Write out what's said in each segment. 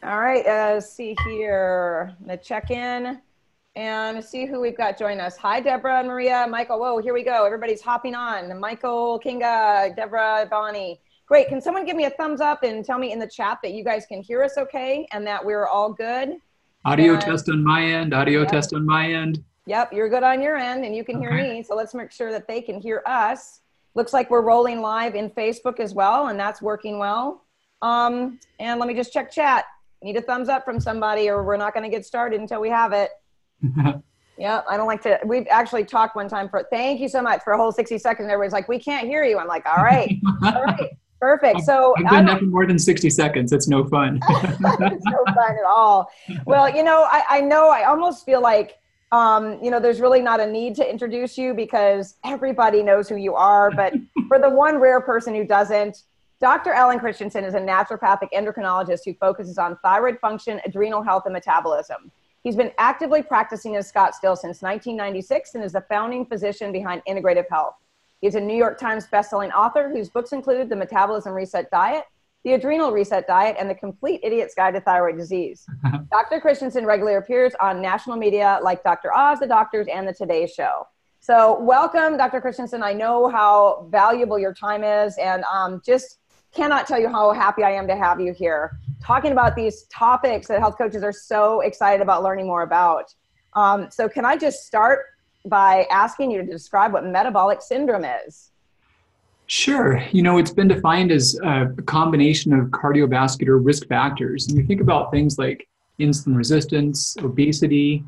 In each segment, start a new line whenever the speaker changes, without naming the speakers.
All right, let's see here. I'm gonna check in and see who we've got join us. Hi, Deborah and Maria, Michael. Whoa, here we go. Everybody's hopping on. Michael, Kinga, Deborah, Bonnie. Great. Can someone give me a thumbs up and tell me in the chat that you guys can hear us okay and that we're all good?
Audio test on my end. Audio
Yep.
test on my end.
Yep, you're good on your end and you can hear me. So let's make sure that they can hear us. Looks like we're rolling live in Facebook as well, and that's working well. And let me just check chat. Need a thumbs up from somebody or we're not going to get started until we have it. Yeah, I don't like to, we've actually talked one time thank you so much for a whole 60 seconds. Everybody's like, we can't hear you. I'm like, all right, perfect. So
I've done that for more than 60 seconds. It's no fun.
It's no fun at all. Well, I know, I almost feel like, there's really not a need to introduce you because everybody knows who you are. But for the one rare person who doesn't, Dr. Alan Christianson is a naturopathic endocrinologist who focuses on thyroid function, adrenal health, and metabolism. He's been actively practicing in Scottsdale since 1996 and is the founding physician behind Integrative Health. He's a New York Times bestselling author whose books include The Metabolism Reset Diet, The Adrenal Reset Diet, and The Complete Idiot's Guide to Thyroid Disease. Dr. Christianson regularly appears on national media like Dr. Oz, The Doctors, and The Today Show. So welcome, Dr. Christianson. I know how valuable your time is and just cannot tell you how happy I am to have you here talking about these topics that health coaches are so excited about learning more about. So can I just start by asking you to describe what metabolic syndrome is?
Sure. It's been defined as a combination of cardiovascular risk factors. And we think about things like insulin resistance, obesity,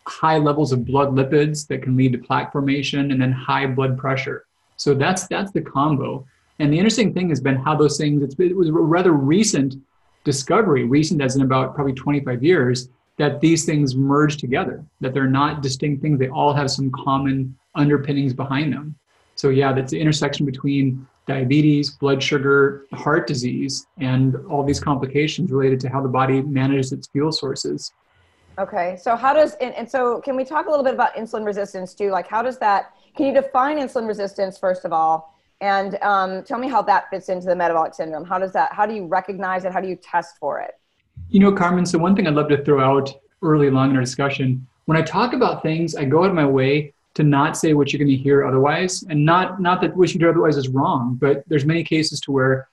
high levels of blood lipids that can lead to plaque formation, and then high blood pressure. So that's the combo. And the interesting thing has been how those things, it was a rather recent discovery, recent as in about probably 25 years, that these things merge together, that they're not distinct things. They all have some common underpinnings behind them. So yeah, that's the intersection between diabetes, blood sugar, heart disease, and all these complications related to how the body manages its fuel sources.
Okay, so how does, and so can we talk a little bit about insulin resistance too? Like how does that, can you define insulin resistance first of all? And tell me how that fits into the metabolic syndrome. How do you recognize it? How do you test for it?
Carmen, so one thing I'd love to throw out early along in our discussion, when I talk about things, I go out of my way to not say what you're going to hear otherwise. And not that what you hear otherwise is wrong, but there's many cases to where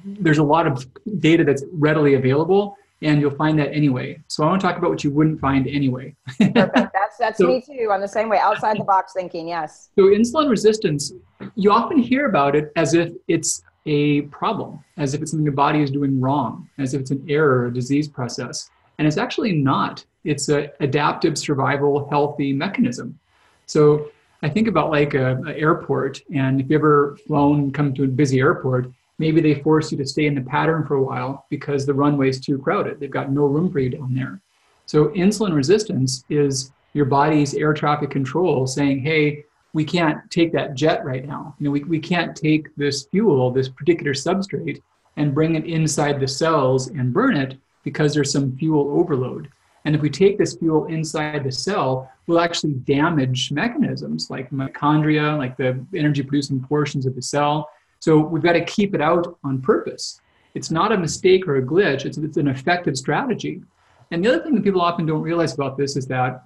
there's a lot of data that's readily available and you'll find that anyway. So I want to talk about what you wouldn't find anyway.
Perfect. That's so, me too. I'm the same way, outside the box thinking, yes.
So insulin resistance, you often hear about it as if it's a problem, as if it's something the body is doing wrong, as if it's an error or a disease process. And it's actually not. It's an adaptive survival healthy mechanism. So I think about like an airport, and if you ever flown, come to a busy airport, maybe they force you to stay in the pattern for a while because the runway is too crowded. They've got no room for you down there. So insulin resistance is your body's air traffic control saying, hey, we can't take that jet right now. We can't take this fuel, this particular substrate, and bring it inside the cells and burn it because there's some fuel overload. And if we take this fuel inside the cell, we'll actually damage mechanisms like mitochondria, like the energy producing portions of the cell. So we've got to keep it out on purpose. It's not a mistake or a glitch. It's an effective strategy. And the other thing that people often don't realize about this is that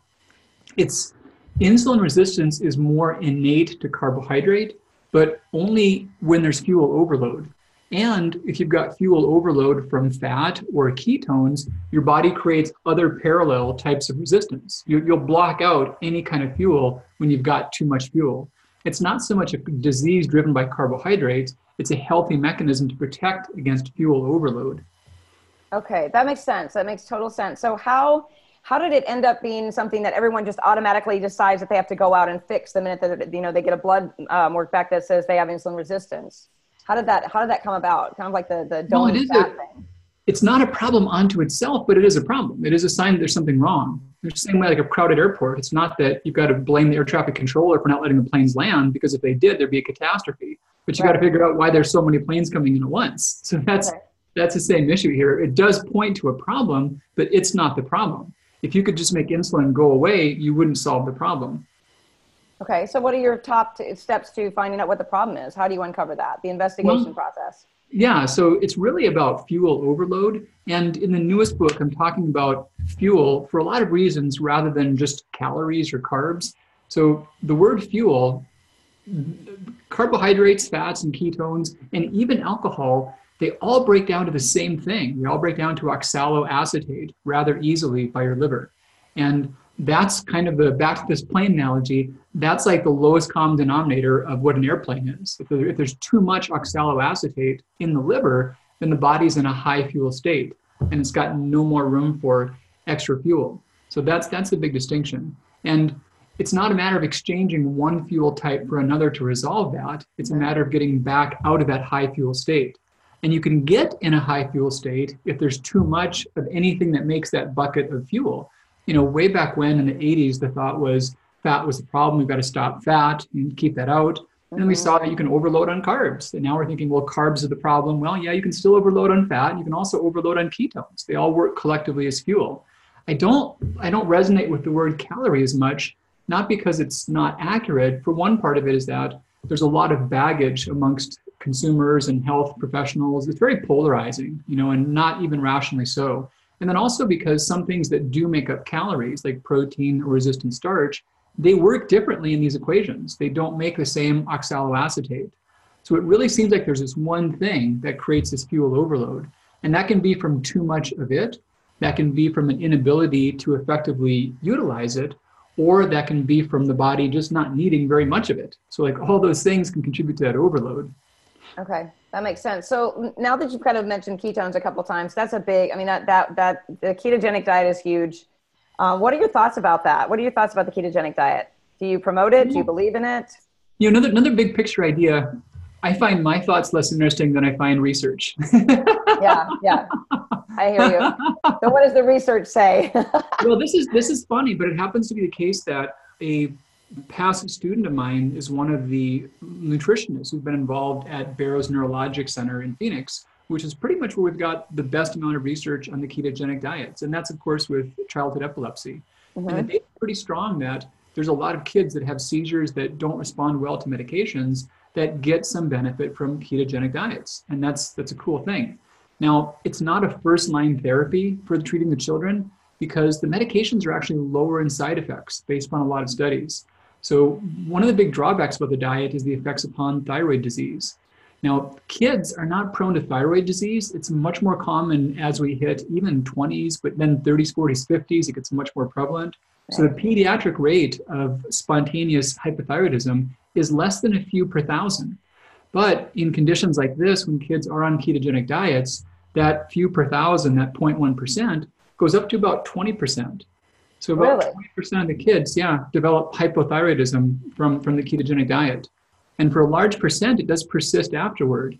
insulin resistance is more innate to carbohydrate, but only when there's fuel overload. And if you've got fuel overload from fat or ketones, your body creates other parallel types of resistance. You'll block out any kind of fuel when you've got too much fuel. It's not so much a disease driven by carbohydrates, it's a healthy mechanism to protect against fuel overload.
Okay, that makes sense. That makes total sense. So how did it end up being something that everyone just automatically decides that they have to go out and fix the minute that they get a blood work back that says they have insulin resistance? How did that come about? Kind of like the don't fat thing.
It's not a problem unto itself, but it is a problem. It is a sign that there's something wrong. It's the same way like a crowded airport. It's not that you've got to blame the air traffic controller for not letting the planes land, because if they did, there'd be a catastrophe. But you got to figure out why there's so many planes coming in at once. So that's the same issue here. It does point to a problem, but it's not the problem. If you could just make insulin go away, you wouldn't solve the problem.
Okay, so what are your top steps to finding out what the problem is? How do you uncover that, the investigation process?
Yeah, so it's really about fuel overload. And in the newest book, I'm talking about fuel for a lot of reasons rather than just calories or carbs. So the word fuel, carbohydrates, fats, and ketones, and even alcohol, they all break down to the same thing. They all break down to oxaloacetate rather easily by your liver. And that's kind of the, back to this plane analogy, that's like the lowest common denominator of what an airplane is. If there's too much oxaloacetate in the liver, then the body's in a high fuel state and it's got no more room for extra fuel. So that's the big distinction. And it's not a matter of exchanging one fuel type for another to resolve that. It's a matter of getting back out of that high fuel state. And you can get in a high fuel state if there's too much of anything that makes that bucket of fuel. You know, way back when in the 80s, the thought was fat was the problem. We've got to stop fat and keep that out. And then we saw that you can overload on carbs. And now we're thinking, well, carbs are the problem. Well, yeah, you can still overload on fat. You can also overload on ketones. They all work collectively as fuel. I don't resonate with the word calorie as much, not because it's not accurate. For one part of it is that there's a lot of baggage amongst consumers and health professionals. It's very polarizing, you know, and not even rationally so. And then also because some things that do make up calories, like protein or resistant starch, they work differently in these equations. They don't make the same oxaloacetate. So it really seems like there's this one thing that creates this fuel overload. And that can be from too much of it. That can be from an inability to effectively utilize it, or that can be from the body just not needing very much of it. So like all those things can contribute to that overload.
Okay, that makes sense. So now that you've kind of mentioned ketones a couple of times, that's a big, I mean, that the ketogenic diet is huge. What are your thoughts about that? What are your thoughts about the ketogenic diet? Do you promote it? Do you believe in it?
You know, another big picture idea, I find my thoughts less interesting than I find research.
Yeah, I hear you. So what does the research say?
Well, this is funny, but it happens to be the case that a past student of mine is one of the nutritionists who've been involved at Barrows Neurologic Center in Phoenix, which is pretty much where we've got the best amount of research on the ketogenic diets. And that's, of course, with childhood epilepsy. Mm-hmm. And the data is pretty strong that there's a lot of kids that have seizures that don't respond well to medications that get some benefit from ketogenic diets. And that's a cool thing. Now, it's not a first-line therapy for treating the children because the medications are actually lower in side effects based on a lot of studies. So one of the big drawbacks about the diet is the effects upon thyroid disease. Now, kids are not prone to thyroid disease. It's much more common as we hit even 20s, but then 30s, 40s, 50s, it gets much more prevalent. So the pediatric rate of spontaneous hypothyroidism is less than a few per thousand. But in conditions like this, when kids are on ketogenic diets, that few per thousand, that 0.1%, goes up to about 20%. So about 20% of the kids, develop hypothyroidism from the ketogenic diet. And for a large percent, it does persist afterward.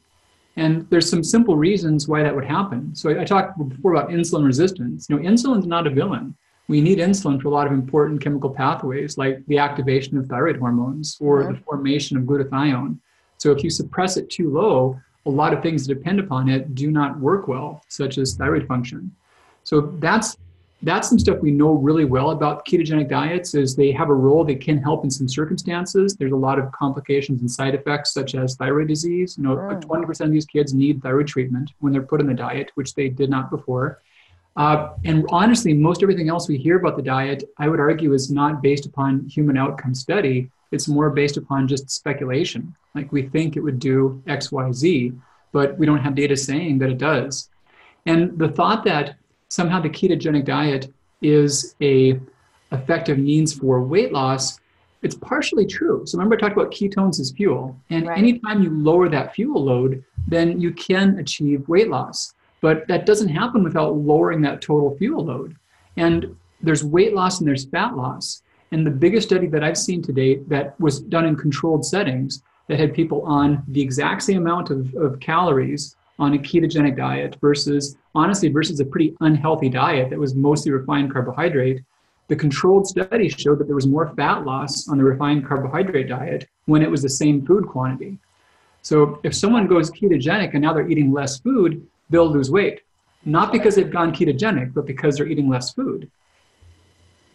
And there's some simple reasons why that would happen. So I talked before about insulin resistance. You know, insulin's not a villain. We need insulin for a lot of important chemical pathways, like the activation of thyroid hormones or the formation of glutathione. So if you suppress it too low, a lot of things that depend upon it do not work well, such as thyroid function. So that's some stuff we know really well about ketogenic diets is they have a role. They can help in some circumstances. There's a lot of complications and side effects such as thyroid disease. You know, 20% of these kids need thyroid treatment when they're put on the diet, which they did not before. And honestly, most everything else we hear about the diet, I would argue is not based upon human outcome study. It's more based upon just speculation. Like we think it would do X, Y, Z, but we don't have data saying that it does. And the thought that somehow the ketogenic diet is a effective means for weight loss, it's partially true. So remember I talked about ketones as fuel. And anytime you lower that fuel load, then you can achieve weight loss. But that doesn't happen without lowering that total fuel load. And there's weight loss and there's fat loss. And the biggest study that I've seen to date that was done in controlled settings that had people on the exact same amount of calories on a ketogenic diet versus a pretty unhealthy diet that was mostly refined carbohydrate, the controlled study showed that there was more fat loss on the refined carbohydrate diet when it was the same food quantity. So if someone goes ketogenic and now they're eating less food, they'll lose weight. Not because they've gone ketogenic, but because they're eating less food.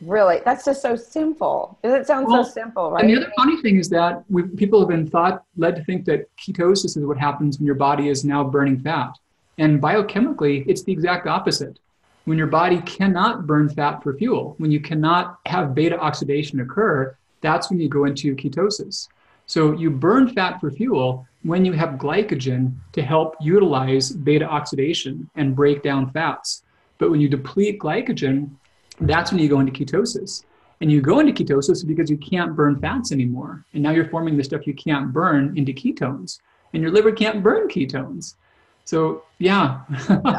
Really? That's just so simple. It sounds so simple, right?
And the other funny thing is that it sounds so simple, right? And the other funny thing is that people have been led to think that ketosis is what happens when your body is now burning fat. And biochemically, it's the exact opposite. When your body cannot burn fat for fuel, when you cannot have beta oxidation occur, that's when you go into ketosis. So you burn fat for fuel when you have glycogen to help utilize beta oxidation and break down fats. But when you deplete glycogen, that's when you go into ketosis. And you go into ketosis because you can't burn fats anymore. And now you're forming the stuff you can't burn into ketones. And your liver can't burn ketones. So, yeah.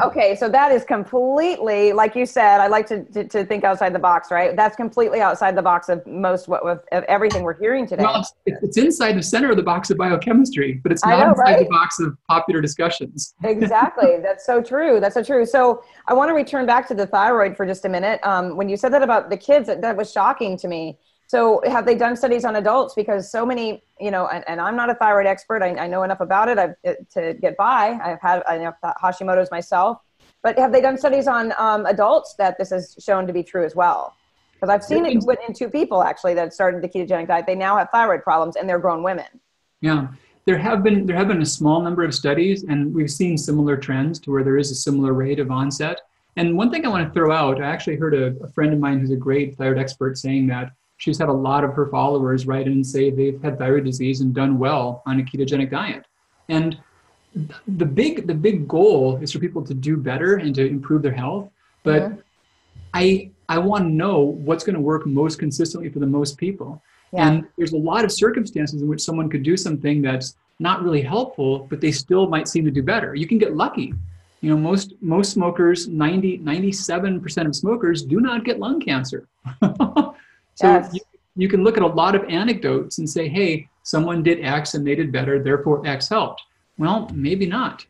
Okay, so that is completely, like you said, I like to think outside the box, right? That's completely outside the box of of everything we're hearing today.
Well, it's inside the center of the box of biochemistry, but it's not inside the box of popular discussions.
Exactly. That's so true. That's so true. So I want to return back to the thyroid for just a minute. When you said that about the kids, that was shocking to me. So have they done studies on adults? Because so many, and I'm not a thyroid expert. I know enough about it to get by. I know Hashimoto's myself. But have they done studies on adults that this is shown to be true as well? Because I've seen it in 2 people, actually, that started the ketogenic diet. They now have thyroid problems, and they're grown women.
Yeah. There have been a small number of studies, and we've seen similar trends to where there is a similar rate of onset. And one thing I want to throw out, I actually heard a friend of mine who's a great thyroid expert saying that she's had a lot of her followers write in and say they've had thyroid disease and done well on a ketogenic diet. And the big goal is for people to do better and to improve their health. But I want to know what's going to work most consistently for the most people. Yeah. And there's a lot of circumstances in which someone could do something that's not really helpful, but they still might seem to do better. You can get lucky. Most smokers, 97% of smokers do not get lung cancer. So yes. you can look at a lot of anecdotes and say, hey, someone did X and they did better, therefore X helped. Well, maybe not.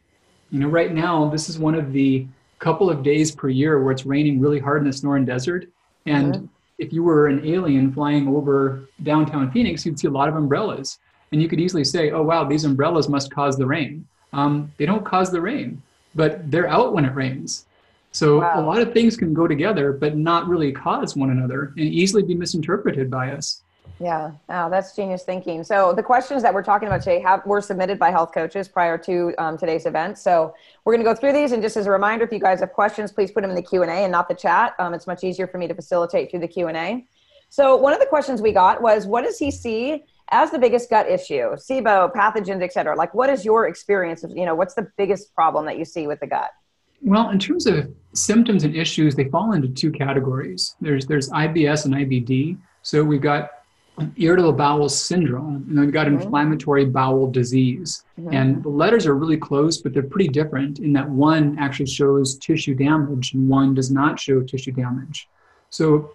Right now, this is one of the couple of days per year where it's raining really hard in the Sonoran Desert. And if you were an alien flying over downtown Phoenix, you'd see a lot of umbrellas. And you could easily say, oh, wow, these umbrellas must cause the rain. They don't cause the rain, but they're out when it rains. So a lot of things can go together, but not really cause one another and easily be misinterpreted by us.
Yeah, that's genius thinking. So the questions that we're talking about today were submitted by health coaches prior to today's event. So we're going to go through these. And just as a reminder, if you guys have questions, please put them in the Q&A and not the chat. It's much easier for me to facilitate through the Q&A. So one of the questions we got was, what does he see as the biggest gut issue? SIBO, pathogens, et cetera. Like, what is your experience of, what's the biggest problem that you see with the gut?
Well, in terms of symptoms and issues, they fall into 2 categories. There's IBS and IBD. So we've got irritable bowel syndrome, and then we've got inflammatory bowel disease. And the letters are really close, but they're pretty different in that one actually shows tissue damage and one does not show tissue damage. So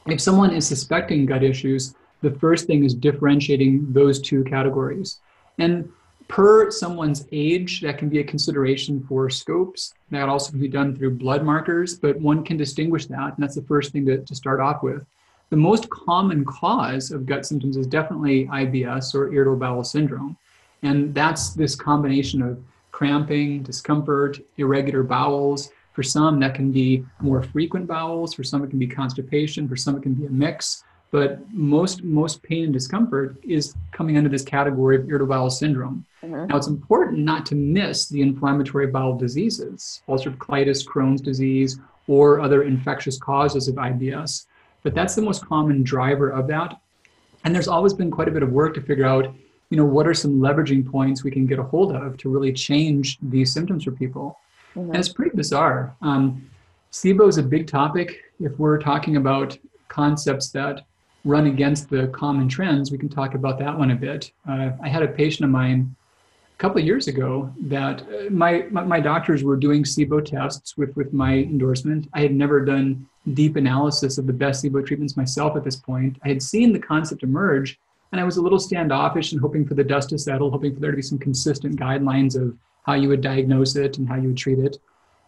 if someone is suspecting gut issues, the first thing is differentiating those 2 categories. And per someone's age, that can be a consideration for scopes. That also can be done through blood markers, but one can distinguish that, and that's the first thing to start off with. The most common cause of gut symptoms is definitely IBS or irritable bowel syndrome. And that's this combination of cramping, discomfort, irregular bowels. For some, that can be more frequent bowels. For some, it can be constipation. For some, it can be a mix. But most pain and discomfort is coming under this category of irritable bowel syndrome. Now, it's important not to miss the inflammatory bowel diseases, ulcerative colitis, Crohn's disease, or other infectious causes of IBS. But that's the most common driver of that. And there's always been quite a bit of work to figure out, what are some leveraging points we can get a hold of to really change these symptoms for people. And it's pretty bizarre. SIBO is a big topic. If we're talking about concepts that run against the common trends, we can talk about that one a bit. I had a patient of mine a couple of years ago that my doctors were doing SIBO tests with my endorsement. I had never done deep analysis of the best SIBO treatments myself at this point. I had seen the concept emerge, and I was a little standoffish and hoping for the dust to settle, hoping for there to be some consistent guidelines of how you would diagnose it and how you would treat it.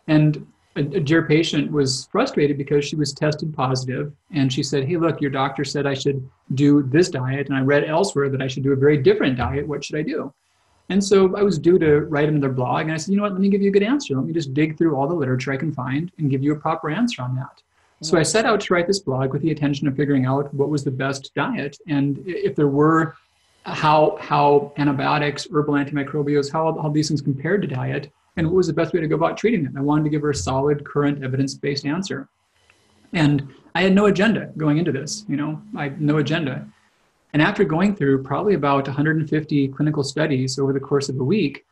And a dear patient was frustrated because she was tested positive, and she said, hey, look, your doctor said I should do this diet, and I read elsewhere that I should do a very different diet. What should I do? And so I was due to write another blog, and I said, let me give you a good answer. Let me just dig through all the literature I can find and give you a proper answer on that. So I set out to write this blog with the intention of figuring out what was the best diet, and if there were, how antibiotics, herbal antimicrobials, how these things compared to diet, and what was the best way to go about treating them. I wanted to give her a solid, current, evidence-based answer. And I had no agenda going into this, I had no agenda. And after going through probably about 150 clinical studies over the course of a week,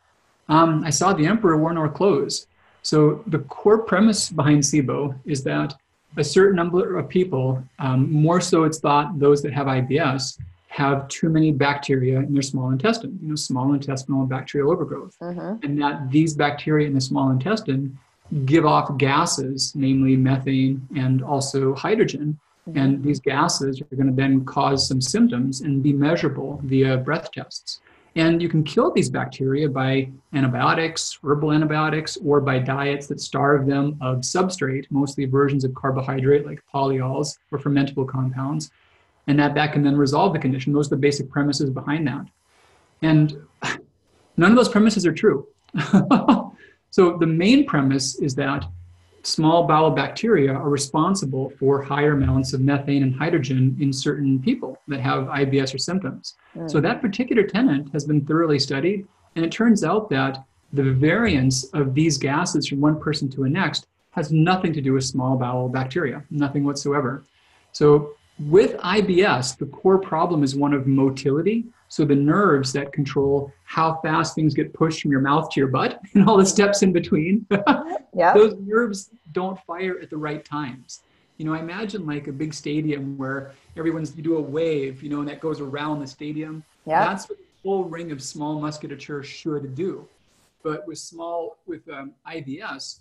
I saw the emperor wore no clothes. So the core premise behind SIBO is that a certain number of people, more so it's thought those that have IBS, have too many bacteria in their small intestine, small intestinal bacterial overgrowth. And that these bacteria in the small intestine give off gases, namely methane and also hydrogen. And these gases are going to then cause some symptoms and be measurable via breath tests. And you can kill these bacteria by antibiotics, herbal antibiotics, or by diets that starve them of substrate, mostly versions of carbohydrate like polyols or fermentable compounds. And that can then resolve the condition. Those are the basic premises behind that. And none of those premises are true. So the main premise is that small bowel bacteria are responsible for higher amounts of methane and hydrogen in certain people that have IBS or symptoms. So that particular tenet has been thoroughly studied, and it turns out that the variance of these gases from one person to the next has nothing to do with small bowel bacteria, nothing whatsoever. So with IBS, the core problem is one of motility. So the nerves that control how fast things get pushed from your mouth to your butt and all the steps in between, those nerves don't fire at the right times. I imagine like a big stadium where you do a wave, and that goes around the stadium. That's what the whole ring of small musculature should do. But with IBS,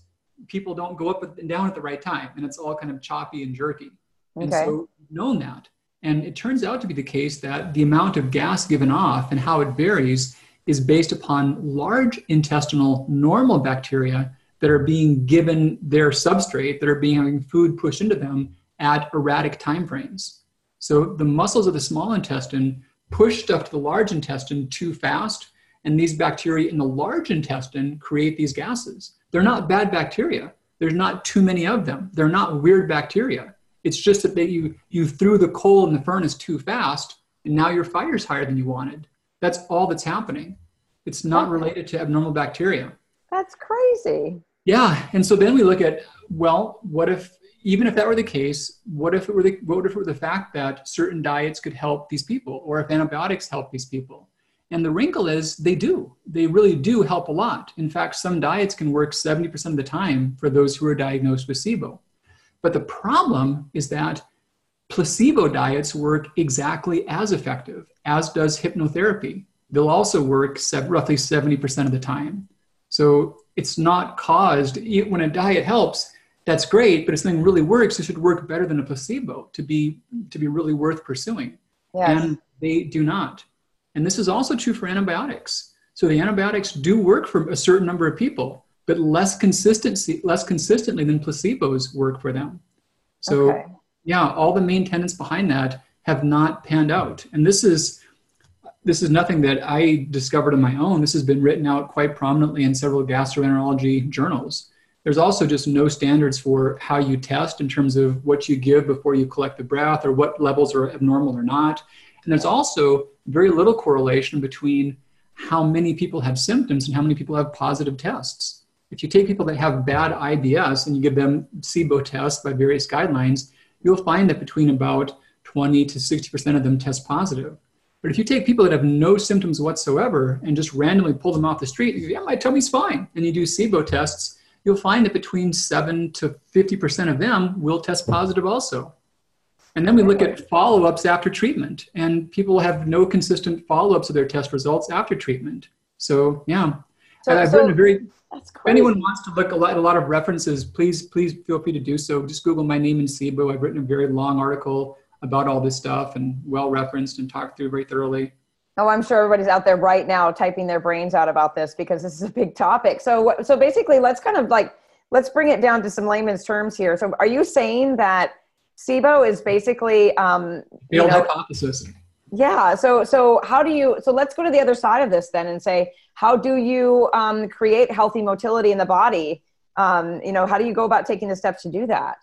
people don't go up and down at the right time, and it's all kind of choppy and jerky. And so we've known that. And it turns out to be the case that the amount of gas given off and how it varies is based upon large intestinal normal bacteria that are being given their substrate, that are having food pushed into them at erratic time frames. So the muscles of the small intestine push stuff to the large intestine too fast, and these bacteria in the large intestine create these gases. They're not bad bacteria. There's not too many of them. They're not weird bacteria. It's just that you threw the coal in the furnace too fast, and now your fire's higher than you wanted. That's all that's happening. It's not related to abnormal bacteria.
That's crazy.
Yeah, and so then we look at, well, even if that were the case, what if it were the fact that certain diets could help these people, or if antibiotics help these people? And the wrinkle is they do. They really do help a lot. In fact, some diets can work 70% of the time for those who are diagnosed with SIBO. But the problem is that placebo diets work exactly as effective, as does hypnotherapy. They'll also work roughly 70% of the time. So it's not caused, when a diet helps, that's great, but if something really works, it should work better than a placebo to be really worth pursuing. And they do not. And this is also true for antibiotics. So the antibiotics do work for a certain number of people, but less consistently than placebos work for them. So all the main tenets behind that have not panned out. And this is nothing that I discovered on my own. This has been written out quite prominently in several gastroenterology journals. There's also just no standards for how you test in terms of what you give before you collect the breath, or what levels are abnormal or not. And there's also very little correlation between how many people have symptoms and how many people have positive tests. If you take people that have bad IBS and you give them SIBO tests by various guidelines, you'll find that between about 20 to 60% of them test positive. But if you take people that have no symptoms whatsoever and just randomly pull them off the street, you go, yeah, my tummy's fine, and you do SIBO tests, you'll find that between 7 to 50% of them will test positive also. And then we look at follow-ups after treatment, and people have no consistent follow-ups of their test results after treatment. So, yeah. I've written a very... If anyone wants to look at a lot of references, please feel free to do so. Just Google my name and SIBO. I've written a very long article about all this stuff and well referenced and talked through very thoroughly.
Oh, I'm sure everybody's out there right now typing their brains out about this, because this is a big topic. So basically, let's bring it down to some layman's terms here. So are you saying that SIBO is basically
failed hypothesis?
Yeah. So let's go to the other side of this then and say, how do you create healthy motility in the body? How do you go about taking the steps to do that?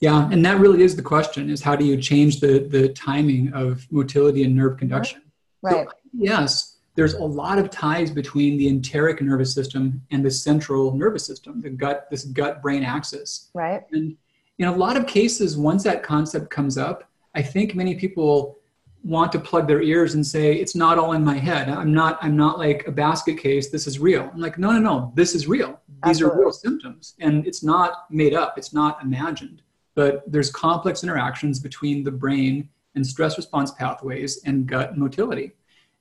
Yeah, and that really is the question, is how do you change the timing of motility and nerve conduction?
Right.
So yes, there's a lot of ties between the enteric nervous system and the central nervous system, this gut-brain axis.
Right.
And in a lot of cases, once that concept comes up, I think many people want to plug their ears and say, it's not all in my head. I'm not like a basket case. This is real. I'm like, no, this is real. These
Absolutely.
are real symptoms. And it's not made up. It's not imagined. But there's complex interactions between the brain and stress response pathways and gut motility.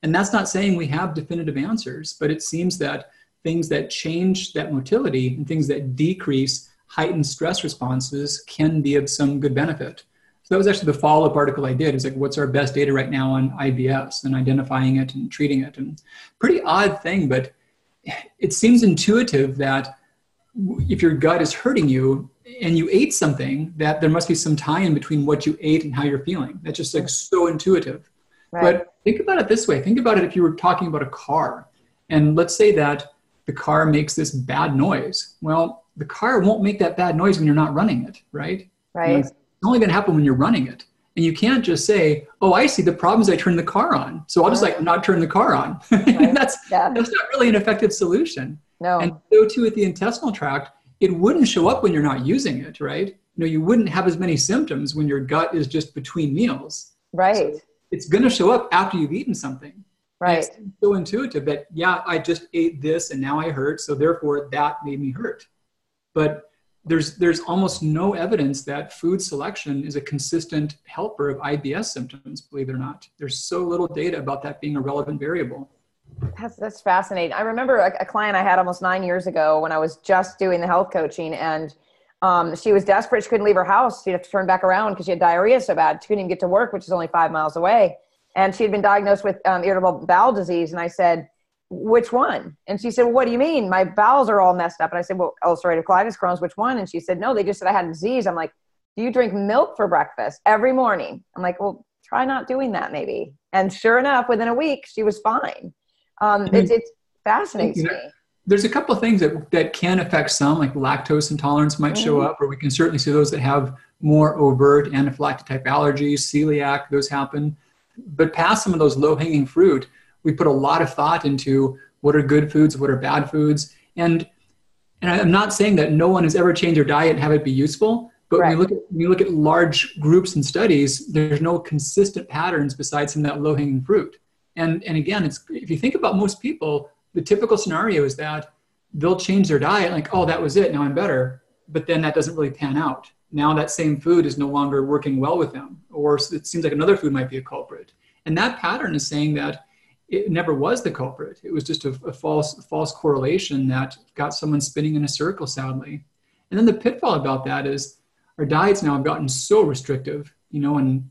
And that's not saying we have definitive answers, but it seems that things that change that motility and things that decrease heightened stress responses can be of some good benefit. So that was actually the follow-up article I did, is like, what's our best data right now on IBS and identifying it and treating it? And pretty odd thing, but it seems intuitive that if your gut is hurting you and you ate something, that there must be some tie-in between what you ate and how you're feeling. That's just like so intuitive. Right. But think about it this way. Think about it if you were talking about a car. And let's say that the car makes this bad noise. Well, the car won't make that bad noise when you're not running it, right?
Right.
It's only going to happen when you're running it. And you can't just say, oh, I see, the problem is I turned the car on, so I'll just like not turn the car on. Right. That's not really an effective solution.
No.
And so too with the intestinal tract, it wouldn't show up when you're not using it, right? You wouldn't have as many symptoms when your gut is just between meals.
Right.
So it's going to show up after you've eaten something.
Right.
And it's so intuitive that, yeah, I just ate this and now I hurt, so therefore that made me hurt. But there's almost no evidence that food selection is a consistent helper of IBS symptoms, believe it or not. There's so little data about that being a relevant variable.
That's fascinating. I remember a client I had almost 9 years ago when I was just doing the health coaching, and she was desperate. She couldn't leave her house. She'd have to turn back around because she had diarrhea so bad. She couldn't even get to work, which is only 5 miles away. And she had been diagnosed with irritable bowel disease. And I said, which one? And she said, well, what do you mean? My bowels are all messed up. And I said, well, ulcerative colitis, Crohn's, which one? And she said, no, they just said I had a disease. I'm like, do you drink milk for breakfast every morning? I'm like, well, try not doing that maybe. And sure enough, within a week, she was fine. It fascinates me.
There's a couple of things that can affect some, like lactose intolerance might show up, or we can certainly see those that have more overt anaphylactic type allergies, celiac, those happen. But past some of those low-hanging fruit, we put a lot of thought into what are good foods, what are bad foods. And I'm not saying that no one has ever changed their diet and have it be useful, but
right.
when you look at large groups and studies, there's no consistent patterns besides some of that low-hanging fruit. And again, if you think about most people, the typical scenario is that they'll change their diet, like, oh, that was it, now I'm better. But then that doesn't really pan out. Now that same food is no longer working well with them, or it seems like another food might be a culprit. And that pattern is saying that it never was the culprit. It was just a false correlation that got someone spinning in a circle, sadly. And then the pitfall about that is our diets now have gotten so restrictive, and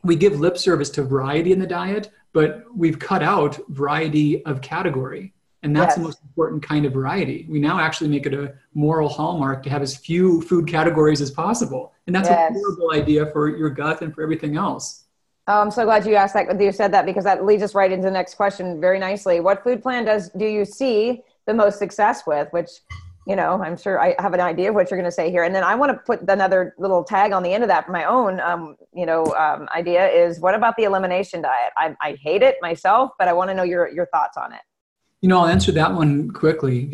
we give lip service to variety in the diet, but we've cut out variety of category. And that's the most important kind of variety. We now actually make it a moral hallmark to have as few food categories as possible. And that's a horrible idea for your gut and for everything else.
Oh, I'm so glad you asked that. You said that, because that leads us right into the next question very nicely. What food plan do you see the most success with? Which, I'm sure I have an idea of what you're going to say here. And then I want to put another little tag on the end of that for my own, idea is, what about the elimination diet? I hate it myself, but I want to know your thoughts on it.
I'll answer that one quickly.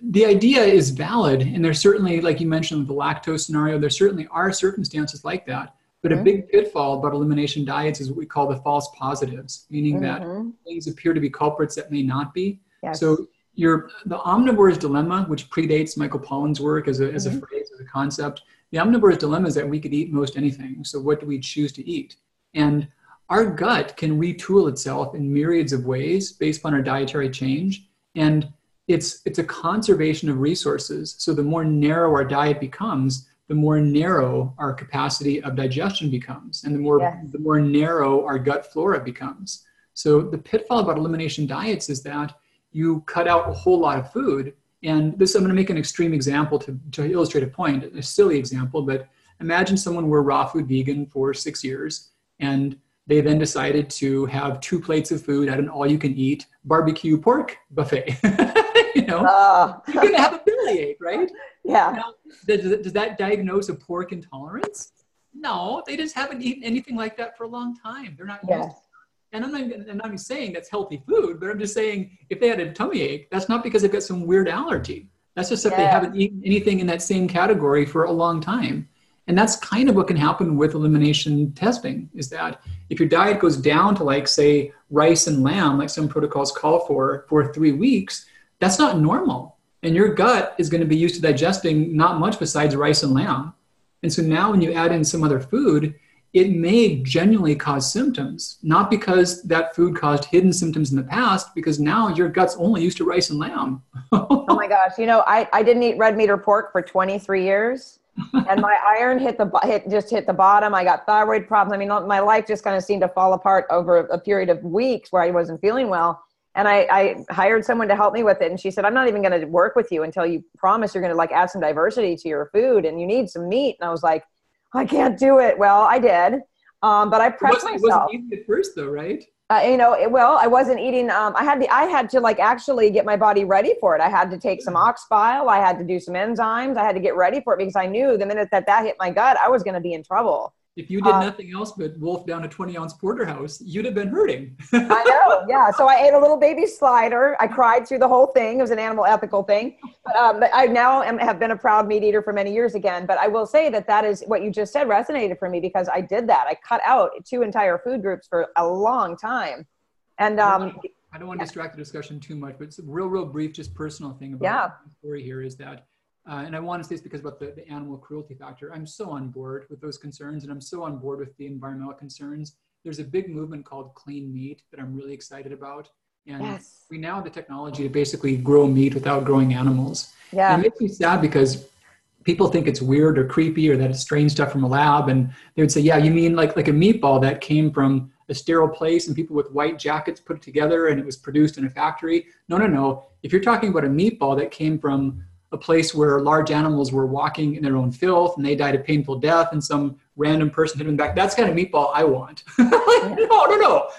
The idea is valid, and there's certainly, like you mentioned, the lactose scenario, there certainly are circumstances like that. But a big pitfall about elimination diets is what we call the false positives, meaning that things appear to be culprits that may not be.
Yes.
So the omnivore's dilemma, which predates Michael Pollan's work as a phrase, as a concept, the omnivore's dilemma is that we could eat most anything. So what do we choose to eat? And our gut can retool itself in myriads of ways based on our dietary change. And it's a conservation of resources. So the more narrow our diet becomes, the more narrow our capacity of digestion becomes, and the more narrow our gut flora becomes. So the pitfall about elimination diets is that you cut out a whole lot of food. And I'm going to make an extreme example to illustrate a point, a silly example, but imagine someone were raw food vegan for 6 years, and they then decided to have 2 plates of food at an all-you-can-eat barbecue pork buffet. You know, you're going to have a bellyache, right?
Yeah.
Now, does that diagnose a pork intolerance? No, they just haven't eaten anything like that for a long time. They're not used to it. And I'm not saying that's healthy food, but I'm just saying if they had a tummy ache, that's not because they've got some weird allergy. That's just that they haven't eaten anything in that same category for a long time. And that's kind of what can happen with elimination testing, is that if your diet goes down to, like, say, rice and lamb, like some protocols call for 3 weeks, that's not normal. And your gut is going to be used to digesting not much besides rice and lamb. And so now when you add in some other food, it may genuinely cause symptoms, not because that food caused hidden symptoms in the past, because now your gut's only used to rice and lamb.
Oh my gosh. You know, I didn't eat red meat or pork for 23 years and my iron hit the bottom. I got thyroid problems. I mean, my life just kind of seemed to fall apart over a period of weeks where I wasn't feeling well. And I hired someone to help me with it. And she said, I'm not even going to work with you until you promise you're going to, like, add some diversity to your food and you need some meat. And I was like, I can't do it. Well, I did. But I prepped myself. It wasn't
easy at first though, right?
You know, I wasn't eating. I had to, like, actually get my body ready for it. I had to take some ox bile. I had to do some enzymes. I had to get ready for it because I knew the minute that hit my gut, I was going to be in trouble.
If you did nothing else but wolf down a 20-ounce porterhouse, you'd have been hurting.
I know, yeah. So I ate a little baby slider. I cried through the whole thing. It was an animal ethical thing. But I now have been a proud meat eater for many years again. But I will say that is what you just said resonated for me, because I did that. I cut out 2 entire food groups for a long time. And
I don't want to distract the discussion too much, but it's a real brief, just personal thing about the story here is that, and I want to say this because about the animal cruelty factor. I'm so on board with those concerns, and I'm so on board with the environmental concerns. There's a big movement called clean meat that I'm really excited about. And we now have the technology to basically grow meat without growing animals. Yeah. And it makes me sad because people think it's weird or creepy or that it's strange stuff from a lab. And they would say, yeah, you mean like a meatball that came from a sterile place and people with white jackets put it together and it was produced in a factory? No. If you're talking about a meatball that came from a place where large animals were walking in their own filth and they died a painful death and some random person hit them back, that's the kind of meatball I want. No.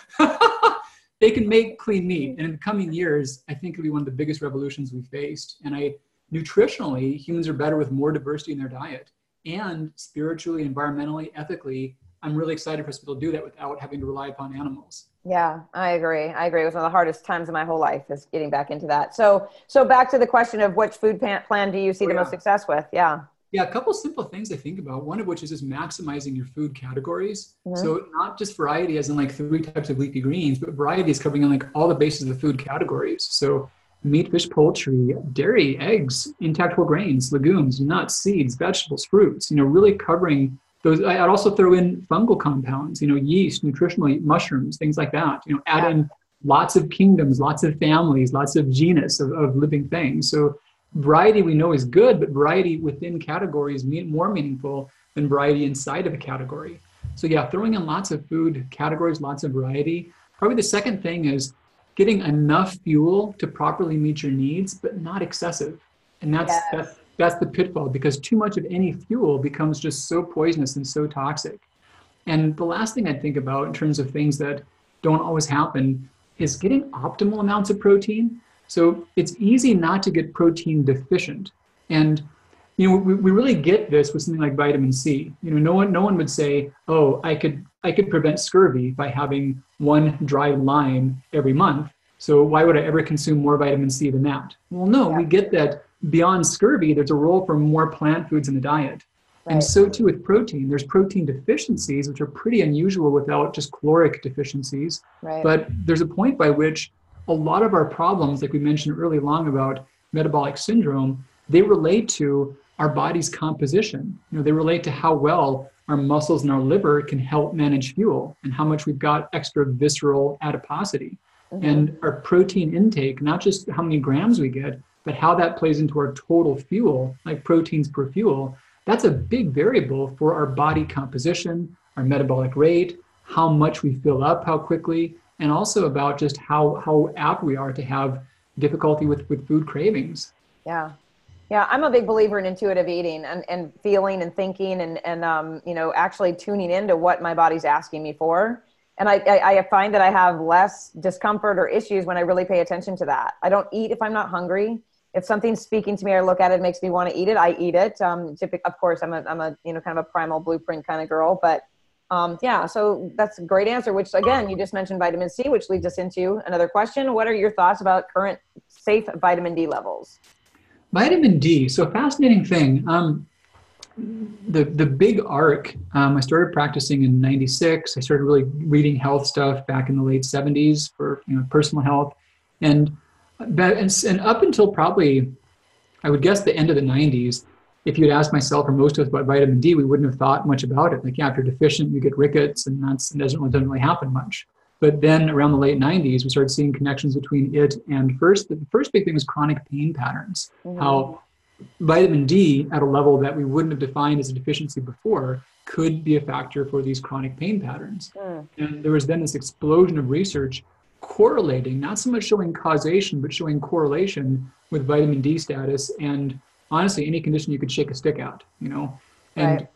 They can make clean meat. And in the coming years, I think it'll be one of the biggest revolutions we faced. And nutritionally, humans are better with more diversity in their diet. And spiritually, environmentally, ethically, I'm really excited for us to do that without having to rely upon animals.
Yeah, I agree. It was one of the hardest times of my whole life is getting back into that. So back to the question of which food plan do you see the most success with? Yeah,
a couple simple things I think about, one of which is just maximizing your food categories. Mm-hmm. So not just variety as in like 3 types of leafy greens, but variety is covering on like all the bases of the food categories. So meat, fish, poultry, dairy, eggs, intact whole grains, legumes, nuts, seeds, vegetables, fruits, really covering those. I'd also throw in fungal compounds, yeast, nutritional mushrooms, things like that. Add in lots of kingdoms, lots of families, lots of genus of living things. So variety we know is good, but variety within categories is more meaningful than variety inside of a category. So yeah, throwing in lots of food categories, lots of variety. Probably the second thing is getting enough fuel to properly meet your needs, but not excessive. And that's the pitfall, because too much of any fuel becomes just so poisonous and so toxic. And the last thing I think about in terms of things that don't always happen is getting optimal amounts of protein. So it's easy not to get protein deficient. And we really get this with something like vitamin C. No one would say, oh, I could prevent scurvy by having 1 dried lime every month. So why would I ever consume more vitamin C than that? Well, no, we get that beyond scurvy, there's a role for more plant foods in the diet. Right. And so too with protein. There's protein deficiencies, which are pretty unusual without just caloric deficiencies. Right. But there's a point by which a lot of our problems, like we mentioned early on about metabolic syndrome, they relate to our body's composition. They relate to how well our muscles and our liver can help manage fuel and how much we've got extra visceral adiposity. Mm-hmm. And our protein intake, not just how many grams we get, but how that plays into our total fuel, like proteins per fuel, that's a big variable for our body composition, our metabolic rate, how much we fill up, how quickly, and also about just how apt we are to have difficulty with food cravings.
Yeah. Yeah, I'm a big believer in intuitive eating and feeling and thinking and actually tuning into what my body's asking me for. And I find that I have less discomfort or issues when I really pay attention to that. I don't eat if I'm not hungry. If something's speaking to me, I look at it, makes me want to eat it, I eat it. Of course, I'm a you know, kind of a primal blueprint kind of girl, but yeah, so that's a great answer, which again, you just mentioned vitamin C, which leads us into another question. What are your thoughts about current safe vitamin D levels?
Vitamin D, so fascinating thing. The big arc, I started practicing in 96. I started really reading health stuff back in the late 70s for, you know, personal health. And up until probably, I would guess, the end of the 90s, if you'd asked myself or most of us about vitamin D, we wouldn't have thought much about it. Like, yeah, if you're deficient, you get rickets, and it doesn't really happen much. But then around the late 90s, we started seeing connections between it and the first big thing was chronic pain patterns. Mm-hmm. How vitamin D at a level that we wouldn't have defined as a deficiency before could be a factor for these chronic pain patterns. Mm. And there was then this explosion of research correlating, not so much showing causation, but showing correlation with vitamin D status and honestly any condition you could shake a stick at, you know. And right.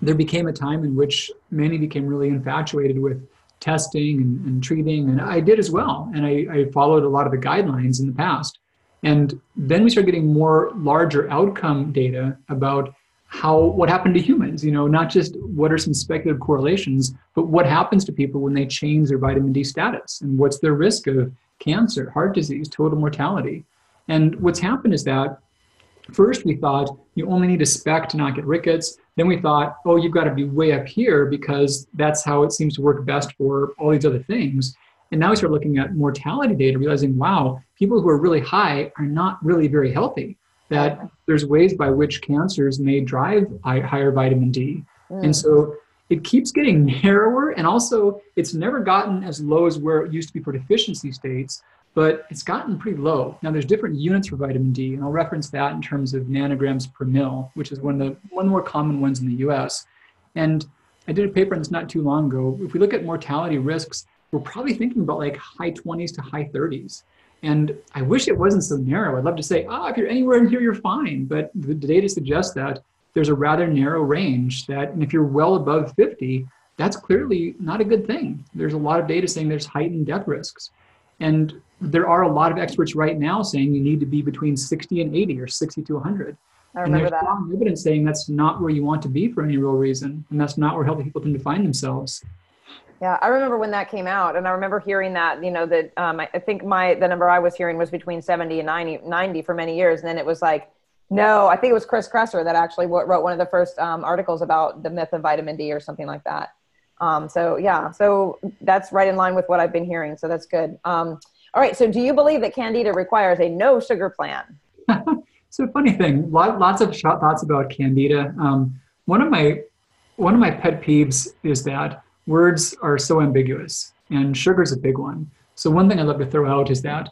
There became a time in which many became really infatuated with testing and treating, and I did as well. And I followed a lot of the guidelines in the past. And then we started getting more larger outcome data about what happened to humans, you know, not just what are some speculative correlations, but what happens to people when they change their vitamin D status and what's their risk of cancer, heart disease, total mortality. And what's happened is that first we thought you only need a spec to not get rickets. Then we thought, oh, you've got to be way up here because that's how it seems to work best for all these other things. And now we start looking at mortality data, realizing, wow, people who are really high are not really very healthy, that there's ways by which cancers may drive higher vitamin D. Mm. And so it keeps getting narrower, and also it's never gotten as low as where it used to be for deficiency states, but it's gotten pretty low. Now there's different units for vitamin D, and I'll reference that in terms of nanograms per mil, which is one of the more common ones in the US. And I did a paper on this not too long ago. If we look at mortality risks, we're probably thinking about like high 20s to high 30s. And I wish it wasn't so narrow. I'd love to say, if you're anywhere in here, you're fine. But the data suggests that there's a rather narrow range and if you're well above 50, that's clearly not a good thing. There's a lot of data saying there's heightened death risks. And there are a lot of experts right now saying you need to be between 60 and 80 or 60 to 100. And there's strong evidence saying that's not where you want to be for any real reason. And that's not where healthy people tend to find themselves.
Yeah, I remember when that came out, and I remember hearing that, you know, that I think the number I was hearing was between 70 and 90 for many years. And then it was like, no, I think it was Chris Kresser that actually wrote one of the first articles about the myth of vitamin D or something like that. So that's right in line with what I've been hearing. So that's good. All right. So do you believe that Candida requires a no sugar plan?
So funny thing, lots of thoughts about Candida. One of my pet peeves is that words are so ambiguous, and sugar is a big one. So one thing I love to throw out is that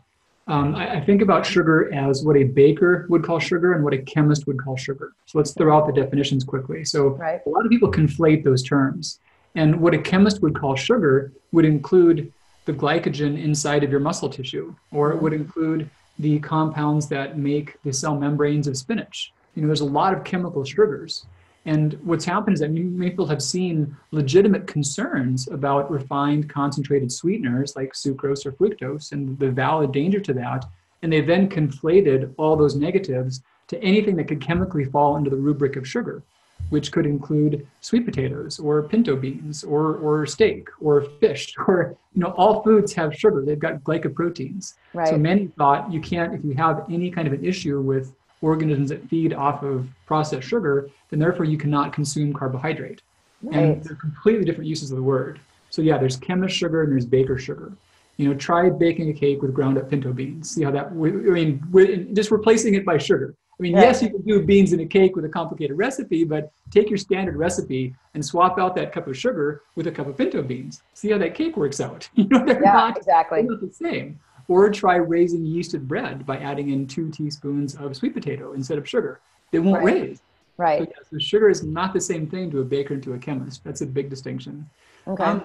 I think about sugar as what a baker would call sugar and what a chemist would call sugar. So let's throw out the definitions quickly. So A lot of people conflate those terms. And what a chemist would call sugar would include the glycogen inside of your muscle tissue, or it would include the compounds that make the cell membranes of spinach. You know, there's a lot of chemical sugars. And what's happened is that many people have seen legitimate concerns about refined concentrated sweeteners like sucrose or fructose and the valid danger to that. And they then conflated all those negatives to anything that could chemically fall under the rubric of sugar, which could include sweet potatoes or pinto beans or steak or fish, or, you know, all foods have sugar. They've got glycoproteins. Right. So many thought you can't, if you have any kind of an issue with organisms that feed off of processed sugar, then therefore you cannot consume carbohydrate. Right. And they're completely different uses of the word. So yeah, there's chemist sugar and there's baker sugar. You know, try baking a cake with ground up pinto beans. See how that, just replacing it by sugar. I mean, yes, you can do beans in a cake with a complicated recipe, but take your standard recipe and swap out that cup of sugar with a cup of pinto beans. See how that cake works out. You know, they're not the same. Or try raising yeasted bread by adding in 2 teaspoons of sweet potato instead of sugar. They won't raise. Right. So sugar is not the same thing to a baker and to a chemist. That's a big distinction. Okay.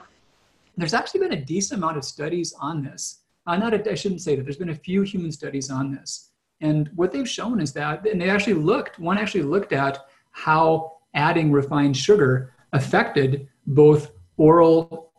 There's actually been a decent amount of studies on this. I shouldn't say that. There's been a few human studies on this. And what they've shown is that, and one actually looked at how adding refined sugar affected both oral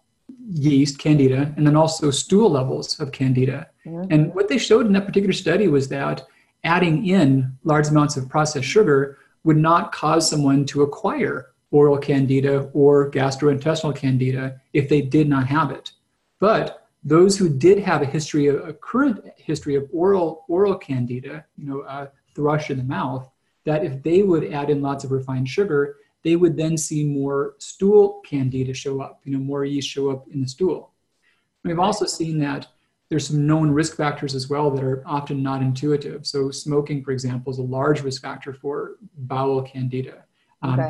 yeast, candida, and then also stool levels of candida. Mm-hmm. And what they showed in that particular study was that adding in large amounts of processed sugar would not cause someone to acquire oral candida or gastrointestinal candida if they did not have it. But those who did have a current history of oral candida, thrush in the mouth, that if they would add in lots of refined sugar, they would then see more stool candida show up, more yeast show up in the stool. We've also seen that there's some known risk factors as well that are often not intuitive. So smoking, for example, is a large risk factor for bowel candida.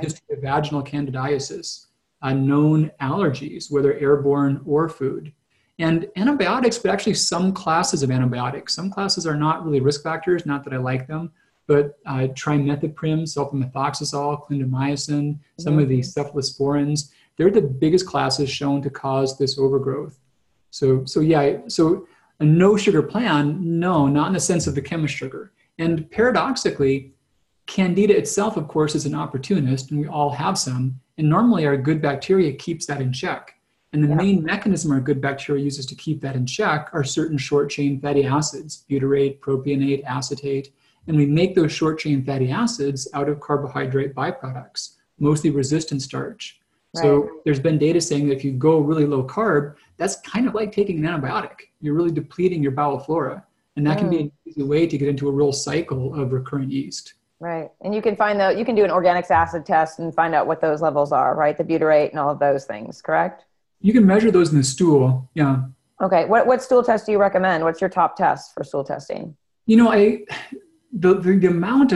History of vaginal candidiasis, known allergies, whether airborne or food. And antibiotics, but actually some classes of antibiotics. Some classes are not really risk factors, not that I like them, but trimethoprim, sulfamethoxazole, clindamycin, some of these cephalosporins, they're the biggest classes shown to cause this overgrowth. So a no sugar plan, no, not in the sense of the chemist sugar. And paradoxically, candida itself, of course, is an opportunist, and we all have some. And normally our good bacteria keeps that in check. And the main mechanism our good bacteria uses to keep that in check are certain short-chain fatty acids, butyrate, propionate, acetate. And we make those short-chain fatty acids out of carbohydrate byproducts, mostly resistant starch. Right. So there's been data saying that if you go really low carb, that's kind of like taking an antibiotic. You're really depleting your bowel flora. And that can be an easy way to get into a real cycle of recurrent yeast.
Right. And you can you can do an organic acid test and find out what those levels are, right? The butyrate and all of those things, correct?
You can measure those in the stool. Yeah.
Okay. What stool test do you recommend? What's your top test for stool testing?
The amount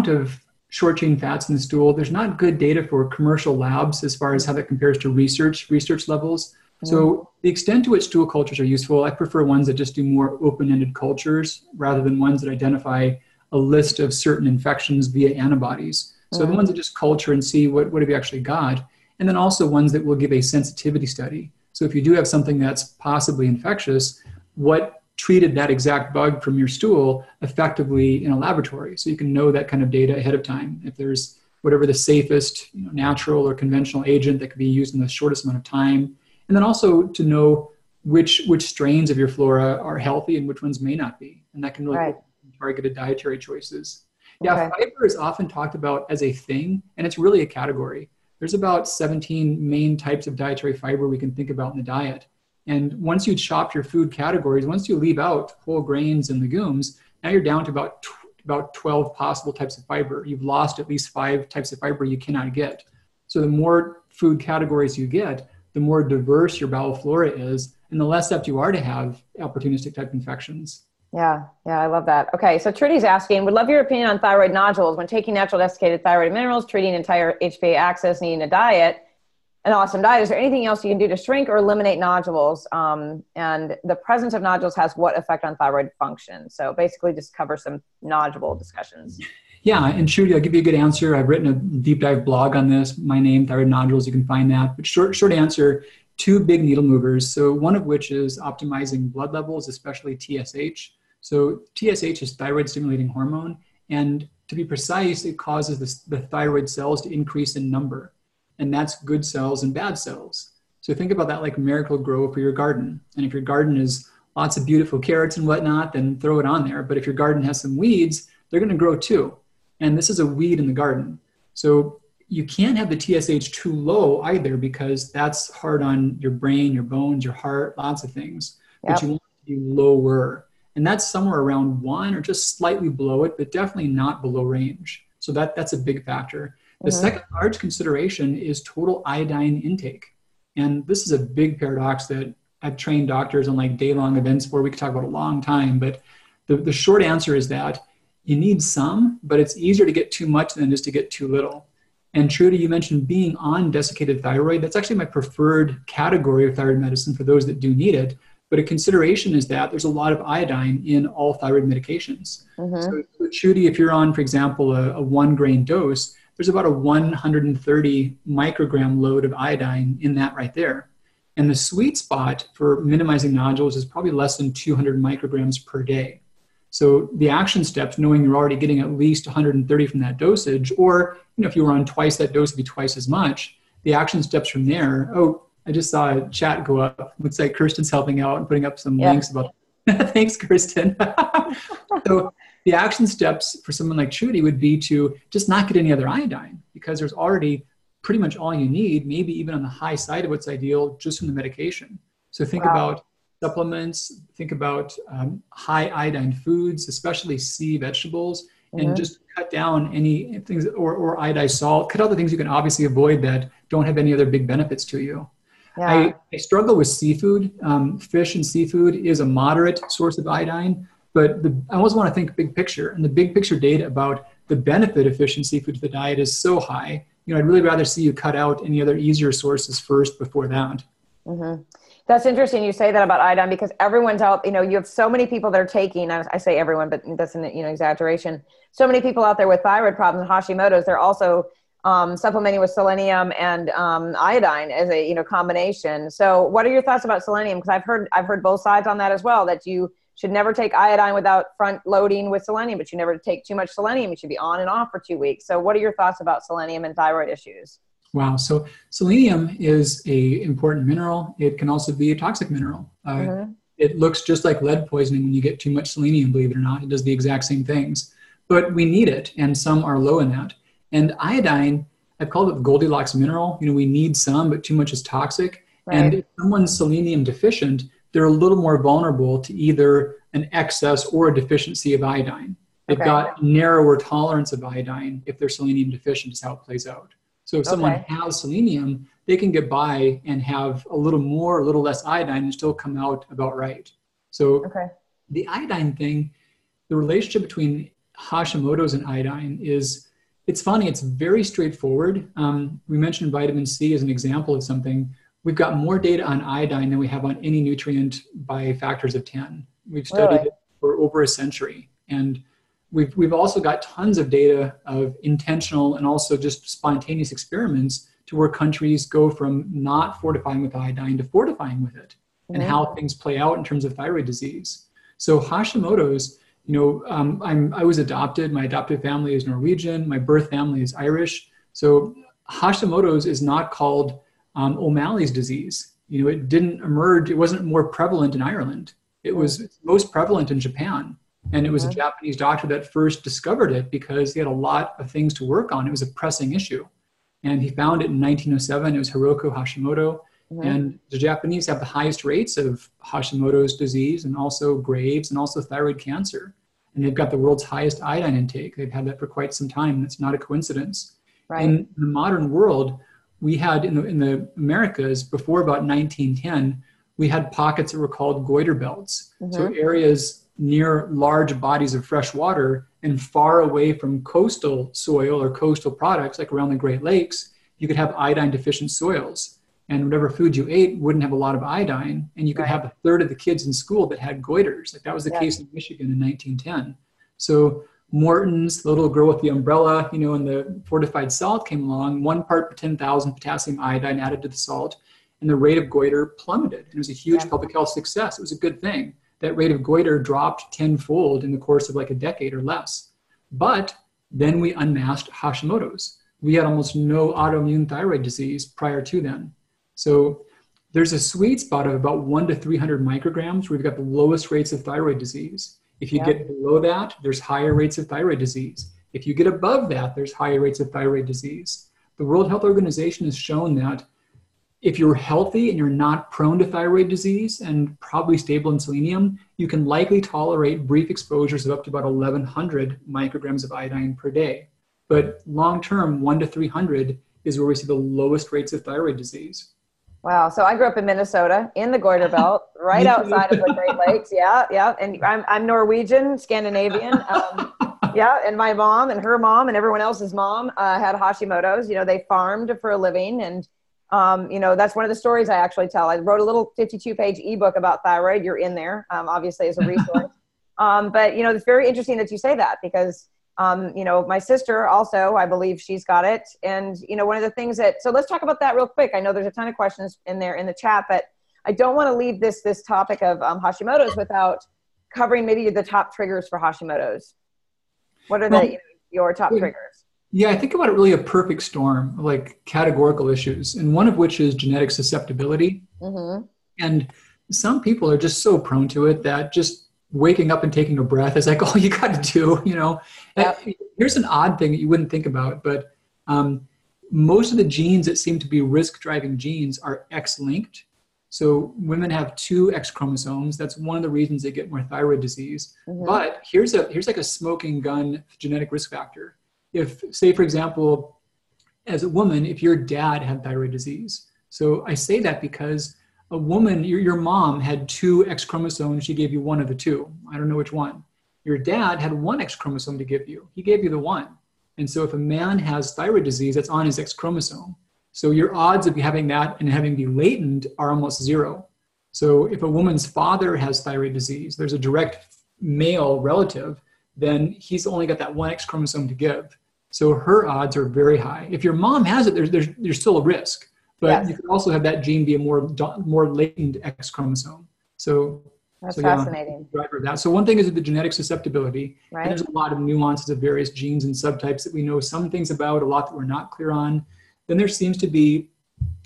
of short chain fats in the stool, there's not good data for commercial labs as far as how that compares to research levels. Mm-hmm. So the extent to which stool cultures are useful, I prefer ones that just do more open-ended cultures rather than ones that identify a list of certain infections via antibodies. So the ones that just culture and see what have you actually got. And then also ones that will give a sensitivity study. So if you do have something that's possibly infectious, what treated that exact bug from your stool effectively in a laboratory? So you can know that kind of data ahead of time. If there's whatever the safest natural or conventional agent that could be used in the shortest amount of time. And then also to know which strains of your flora are healthy and which ones may not be. And that can really targeted dietary choices. Yeah, fiber is often talked about as a thing, and it's really a category. There's about 17 main types of dietary fiber we can think about in the diet. And once you chop your food categories, once you leave out whole grains and legumes, now you're down to about 12 possible types of fiber. You've lost at least 5 types of fiber you cannot get. So the more food categories you get, the more diverse your bowel flora is, and the less apt you are to have opportunistic type infections.
Yeah, I love that. Okay, so Trudy's asking, would love your opinion on thyroid nodules when taking natural desiccated thyroid minerals, treating entire HPA axis, needing an awesome diet. Is there anything else you can do to shrink or eliminate nodules? And the presence of nodules has what effect on thyroid function? So basically just cover some nodule discussions.
Yeah, and Trudy, I'll give you a good answer. I've written a deep dive blog on this. My name, Thyroid Nodules, you can find that. But short answer, 2 big needle movers. So one of which is optimizing blood levels, especially TSH. So TSH is thyroid stimulating hormone. And to be precise, it causes the thyroid cells to increase in number. And that's good cells and bad cells. So think about that like Miracle-Gro for your garden. And if your garden is lots of beautiful carrots and whatnot, then throw it on there. But if your garden has some weeds, they're going to grow too. And this is a weed in the garden. So you can't have the TSH too low either, because that's hard on your brain, your bones, your heart, lots of things. Yep. But you want it to be lower. And that's somewhere around 1 or just slightly below it, but definitely not below range. So that's a big factor. The second large consideration is total iodine intake. And this is a big paradox that I've trained doctors on like day-long events where we could talk about a long time. But the short answer is that you need some, but it's easier to get too much than it is to get too little. And Trudy, you mentioned being on desiccated thyroid. That's actually my preferred category of thyroid medicine for those that do need it. But a consideration is that there's a lot of iodine in all thyroid medications. So Trudy, if you're on, for example, a 1 grain dose, there's about a 130 microgram load of iodine in that right there. And the sweet spot for minimizing nodules is probably less than 200 micrograms per day. So the action steps, knowing you're already getting at least 130 from that dosage, or if you were on twice that dose, it'd be twice as much. The action steps from there, I just saw a chat go up. Looks like Kirsten's helping out and putting up some
Yeah.
links about. Thanks, Kirsten. So the action steps for someone like Trudy would be to just not get any other iodine, because there's already pretty much all you need, maybe even on the high side of what's ideal, just from the medication. So think about supplements, think about high iodine foods, especially sea vegetables, and just cut down any things, or iodized salt. Cut out the things you can obviously avoid that don't have any other big benefits to you.
Yeah.
I struggle with seafood. Fish and seafood is a moderate source of iodine, but I always want to think big picture. And the big picture data about the benefit of fish and seafood to the diet is so high. You know, I'd really rather see you cut out any other easier sources first before that.
Mm-hmm. That's interesting you say that about iodine, because everyone's out, you know, you have so many people that are taking, I say everyone, but that's an exaggeration. So many people out there with thyroid problems and Hashimoto's, they're also supplementing with selenium and iodine as a combination. So what are your thoughts about selenium? Because I've heard both sides on that as well, that you should never take iodine without front loading with selenium, but you never take too much selenium. You should be on and off for 2 weeks. So what are your thoughts about selenium and thyroid issues?
Wow. So selenium is an important mineral. It can also be a toxic mineral. It looks just like lead poisoning when you get too much selenium, believe it or not. It does the exact same things. But we need it, and some are low in that. And iodine, I've called it the Goldilocks mineral. You know, we need some, but too much is toxic. Right. And if someone's selenium deficient, they're a little more vulnerable to either an excess or a deficiency of iodine. They've got narrower tolerance of iodine if they're selenium deficient, is how it plays out. So if someone has selenium, they can get by and have a little more, a little less iodine and still come out about right. So the iodine thing, the relationship between Hashimoto's and iodine is, it's funny, it's very straightforward. We mentioned vitamin C as an example of something. We've got more data on iodine than we have on any nutrient by factors of 10. We've studied it for over a century. And we've also got tons of data of intentional and also just spontaneous experiments to where countries go from not fortifying with iodine to fortifying with it, and how things play out in terms of thyroid disease. So Hashimoto's, I was adopted. My adoptive family is Norwegian. My birth family is Irish. So Hashimoto's is not called O'Malley's disease. It didn't emerge. It wasn't more prevalent in Ireland. It was most prevalent in Japan. And it was a Japanese doctor that first discovered it because he had a lot of things to work on. It was a pressing issue. And he found it in 1907. It was Hiroko Hashimoto. And the Japanese have the highest rates of Hashimoto's disease and also Graves and also thyroid cancer. And they've got the world's highest iodine intake. They've had that for quite some time. That's not a coincidence. Right. In the modern world, we had in the Americas before about 1910, we had pockets that were called goiter belts. So areas near large bodies of fresh water and far away from coastal soil or coastal products, like around the Great Lakes, you could have iodine deficient soils. And whatever food you ate wouldn't have a lot of iodine. And you could have a third of the kids in school that had goiters. Like that was the case in Michigan in 1910. So Morton's, the little girl with the umbrella, and the fortified salt came along, 1 part per 10,000 potassium iodine added to the salt, and the rate of goiter plummeted. And it was a huge public health success. It was a good thing. That rate of goiter dropped tenfold in the course of like a decade or less. But then we unmasked Hashimoto's. We had almost no autoimmune thyroid disease prior to then. So there's a sweet spot of about 1 to 300 micrograms where we've got the lowest rates of thyroid disease. If you get below that, there's higher rates of thyroid disease. If you get above that, there's higher rates of thyroid disease. The World Health Organization has shown that if you're healthy and you're not prone to thyroid disease and probably stable in selenium, you can likely tolerate brief exposures of up to about 1,100 micrograms of iodine per day. But long-term, 1 to 300 is where we see the lowest rates of thyroid disease.
Wow. So I grew up in Minnesota in the goiter belt, right outside of the Great Lakes. Yeah. And I'm Norwegian, Scandinavian. And my mom and her mom and everyone else's mom had Hashimoto's. They farmed for a living. And, that's one of the stories I actually tell. I wrote a little 52-page ebook about thyroid. You're in there, obviously, as a resource. But, it's very interesting that you say that because my sister also, I believe she's got it. And, one of the things so let's talk about that real quick. I know there's a ton of questions in there in the chat, but I don't want to leave this topic of Hashimoto's without covering maybe the top triggers for Hashimoto's. What are your top triggers?
Yeah, I think about it really a perfect storm of like categorical issues, and one of which is genetic susceptibility.
Mm-hmm.
And some people are just so prone to it that just waking up and taking a breath is like all you got to do, you know.
Yep.
Here's an odd thing that you wouldn't think about, but most of the genes that seem to be risk driving genes are X-linked. So women have two X chromosomes. That's one of the reasons they get more thyroid disease.
Mm-hmm.
But here's like a smoking gun genetic risk factor. If, say, for example, as a woman, if your dad had thyroid disease. So I say that because a woman, your mom had two X chromosomes. She gave you one of the two. I don't know which one. Your dad had one X chromosome to give you. He gave you the one. And so if a man has thyroid disease, that's on his X chromosome. So your odds of having that and having be latent are almost zero. So if a woman's father has thyroid disease, there's a direct male relative, then he's only got that one X chromosome to give. So her odds are very high. If your mom has it, there's still a risk. But yes, you could also have that gene be a more latent X chromosome. So
that's fascinating.
Driver of that. So one thing is the genetic susceptibility.
Right.
And there's a lot of nuances of various genes and subtypes that we know some things about, a lot that we're not clear on. Then there seems to be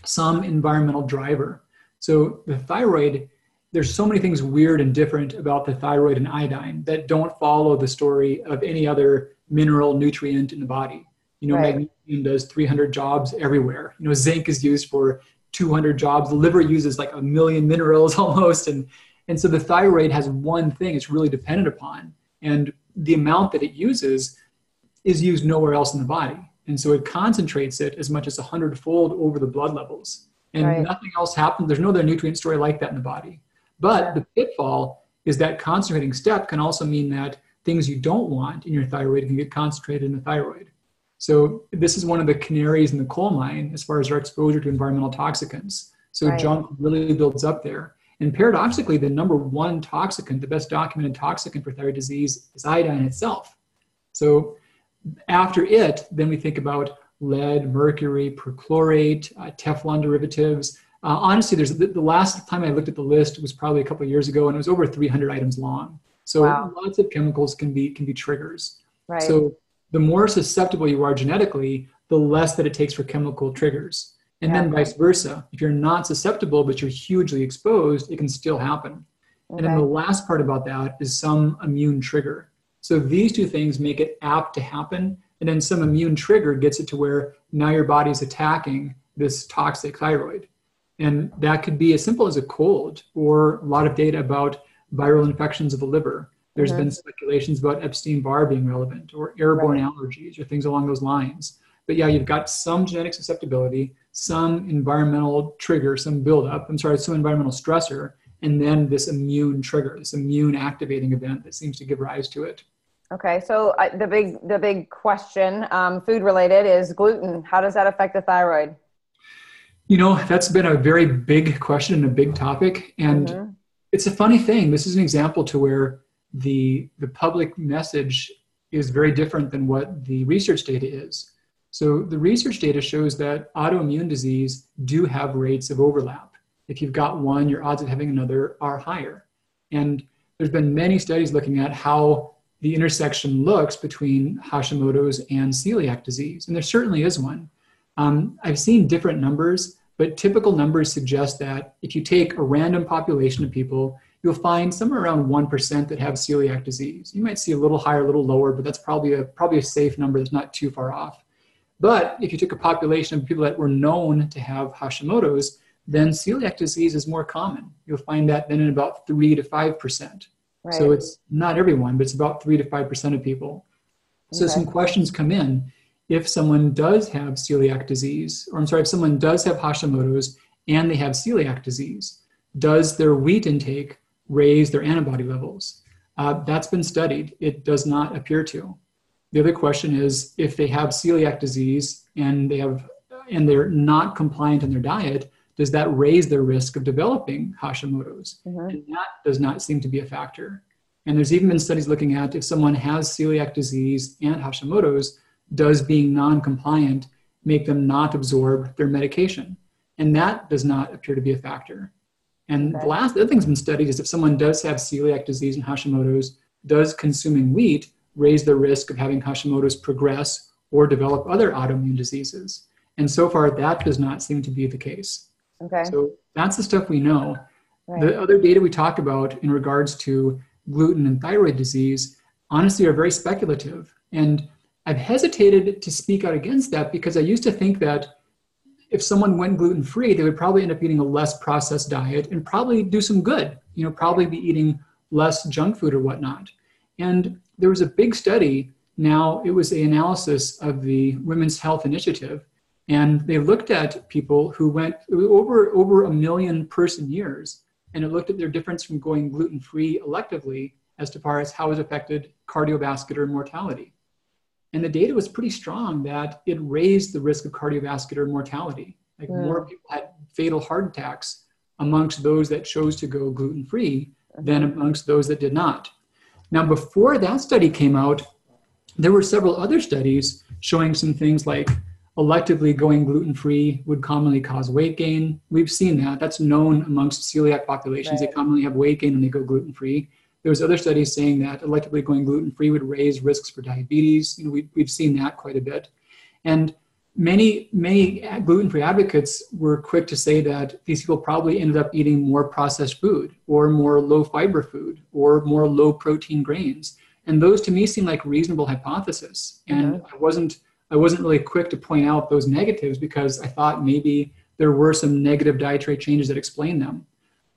some environmental driver. So the thyroid, there's so many things weird and different about the thyroid and iodine that don't follow the story of any other mineral nutrient in the body. You know, right. Magnesium does 300 jobs everywhere. You know, zinc is used for 200 jobs. The liver uses like 1 million minerals almost. And so the thyroid has one thing it's really dependent upon. And the amount that it uses is used nowhere else in the body. And so it concentrates it as much as 100-fold over the blood levels. And right. Nothing else happens. There's no other nutrient story like that in the body. But the pitfall is that concentrating step can also mean that things you don't want in your thyroid can get concentrated in the thyroid. So this is one of the canaries in the coal mine as far as our exposure to environmental toxicants. So right. Junk really builds up there. And paradoxically, the number one toxicant, the best documented toxicant for thyroid disease is iodine itself. So after it, then we think about lead, mercury, perchlorate, Teflon derivatives. Honestly, the last time I looked at the list was probably a couple of years ago, and it was over 300 items long. So wow. Lots of chemicals can be triggers.
Right.
So the more susceptible you are genetically, the less that it takes for chemical triggers. And then vice versa. If you're not susceptible, but you're hugely exposed, it can still happen. Okay. And then the last part about that is some immune trigger. So these two things make it apt to happen. And then some immune trigger gets it to where now your body is attacking this toxic thyroid. And that could be as simple as a cold or a lot of data about viral infections of the liver. There's been speculations about Epstein-Barr being relevant or airborne allergies or things along those lines. But yeah, you've got some genetic susceptibility, some environmental trigger, some environmental stressor, and then this immune trigger, this immune activating event that seems to give rise to it.
Okay, so the big question, food related, is gluten. How does that affect the thyroid?
You know, that's been a very big question and a big topic. And it's a funny thing. This is an example to where the public message is very different than what the research data is. So the research data shows that autoimmune disease do have rates of overlap. If you've got one, your odds of having another are higher. And there's been many studies looking at how the intersection looks between Hashimoto's and celiac disease. And there certainly is one. I've seen different numbers, but typical numbers suggest that if you take a random population of people, you'll find somewhere around 1% that have celiac disease. You might see a little higher, a little lower, but that's probably a safe number that's not too far off. But if you took a population of people that were known to have Hashimoto's, then celiac disease is more common. You'll find that then in about 3 to 5%. Right. So it's not everyone, but it's about 3 to 5% of people. So some questions come in. If someone does have celiac disease, if someone does have Hashimoto's and they have celiac disease, does their wheat intake raise their antibody levels? That's been studied. It does not appear to. The other question is, if they have celiac disease and they're not compliant in their diet, does that raise their risk of developing Hashimoto's? And that does not seem to be a factor. And there's even been studies looking at if someone has celiac disease and Hashimoto's, does being non-compliant make them not absorb their medication? And that does not appear to be a factor. And the other thing that's been studied is if someone does have celiac disease and Hashimoto's, does consuming wheat raise the risk of having Hashimoto's progress or develop other autoimmune diseases. And so far, that does not seem to be the case.
Okay.
So that's the stuff we know.
Right.
The other data we talked about in regards to gluten and thyroid disease, honestly, are very speculative. And I've hesitated to speak out against that because I used to think that if someone went gluten-free, they would probably end up eating a less processed diet and probably do some good, probably be eating less junk food or whatnot. And there was a big study. Now, it was an analysis of the Women's Health Initiative, and they looked at people who went over 1 million person years, and it looked at their difference from going gluten-free electively as far as how it affected cardiovascular mortality. And the data was pretty strong that it raised the risk of cardiovascular mortality. Like more people had fatal heart attacks amongst those that chose to go gluten-free than amongst those that did not. Now, before that study came out, there were several other studies showing some things like electively going gluten-free would commonly cause weight gain. We've seen that. That's known amongst celiac populations. Right. They commonly have weight gain when they go gluten-free. There was other studies saying that electively going gluten-free would raise risks for diabetes. We've seen that quite a bit. And many gluten-free advocates were quick to say that these people probably ended up eating more processed food or more low-fiber food or more low-protein grains. And those to me seem like reasonable hypothesis. And I wasn't really quick to point out those negatives because I thought maybe there were some negative dietary changes that explain them.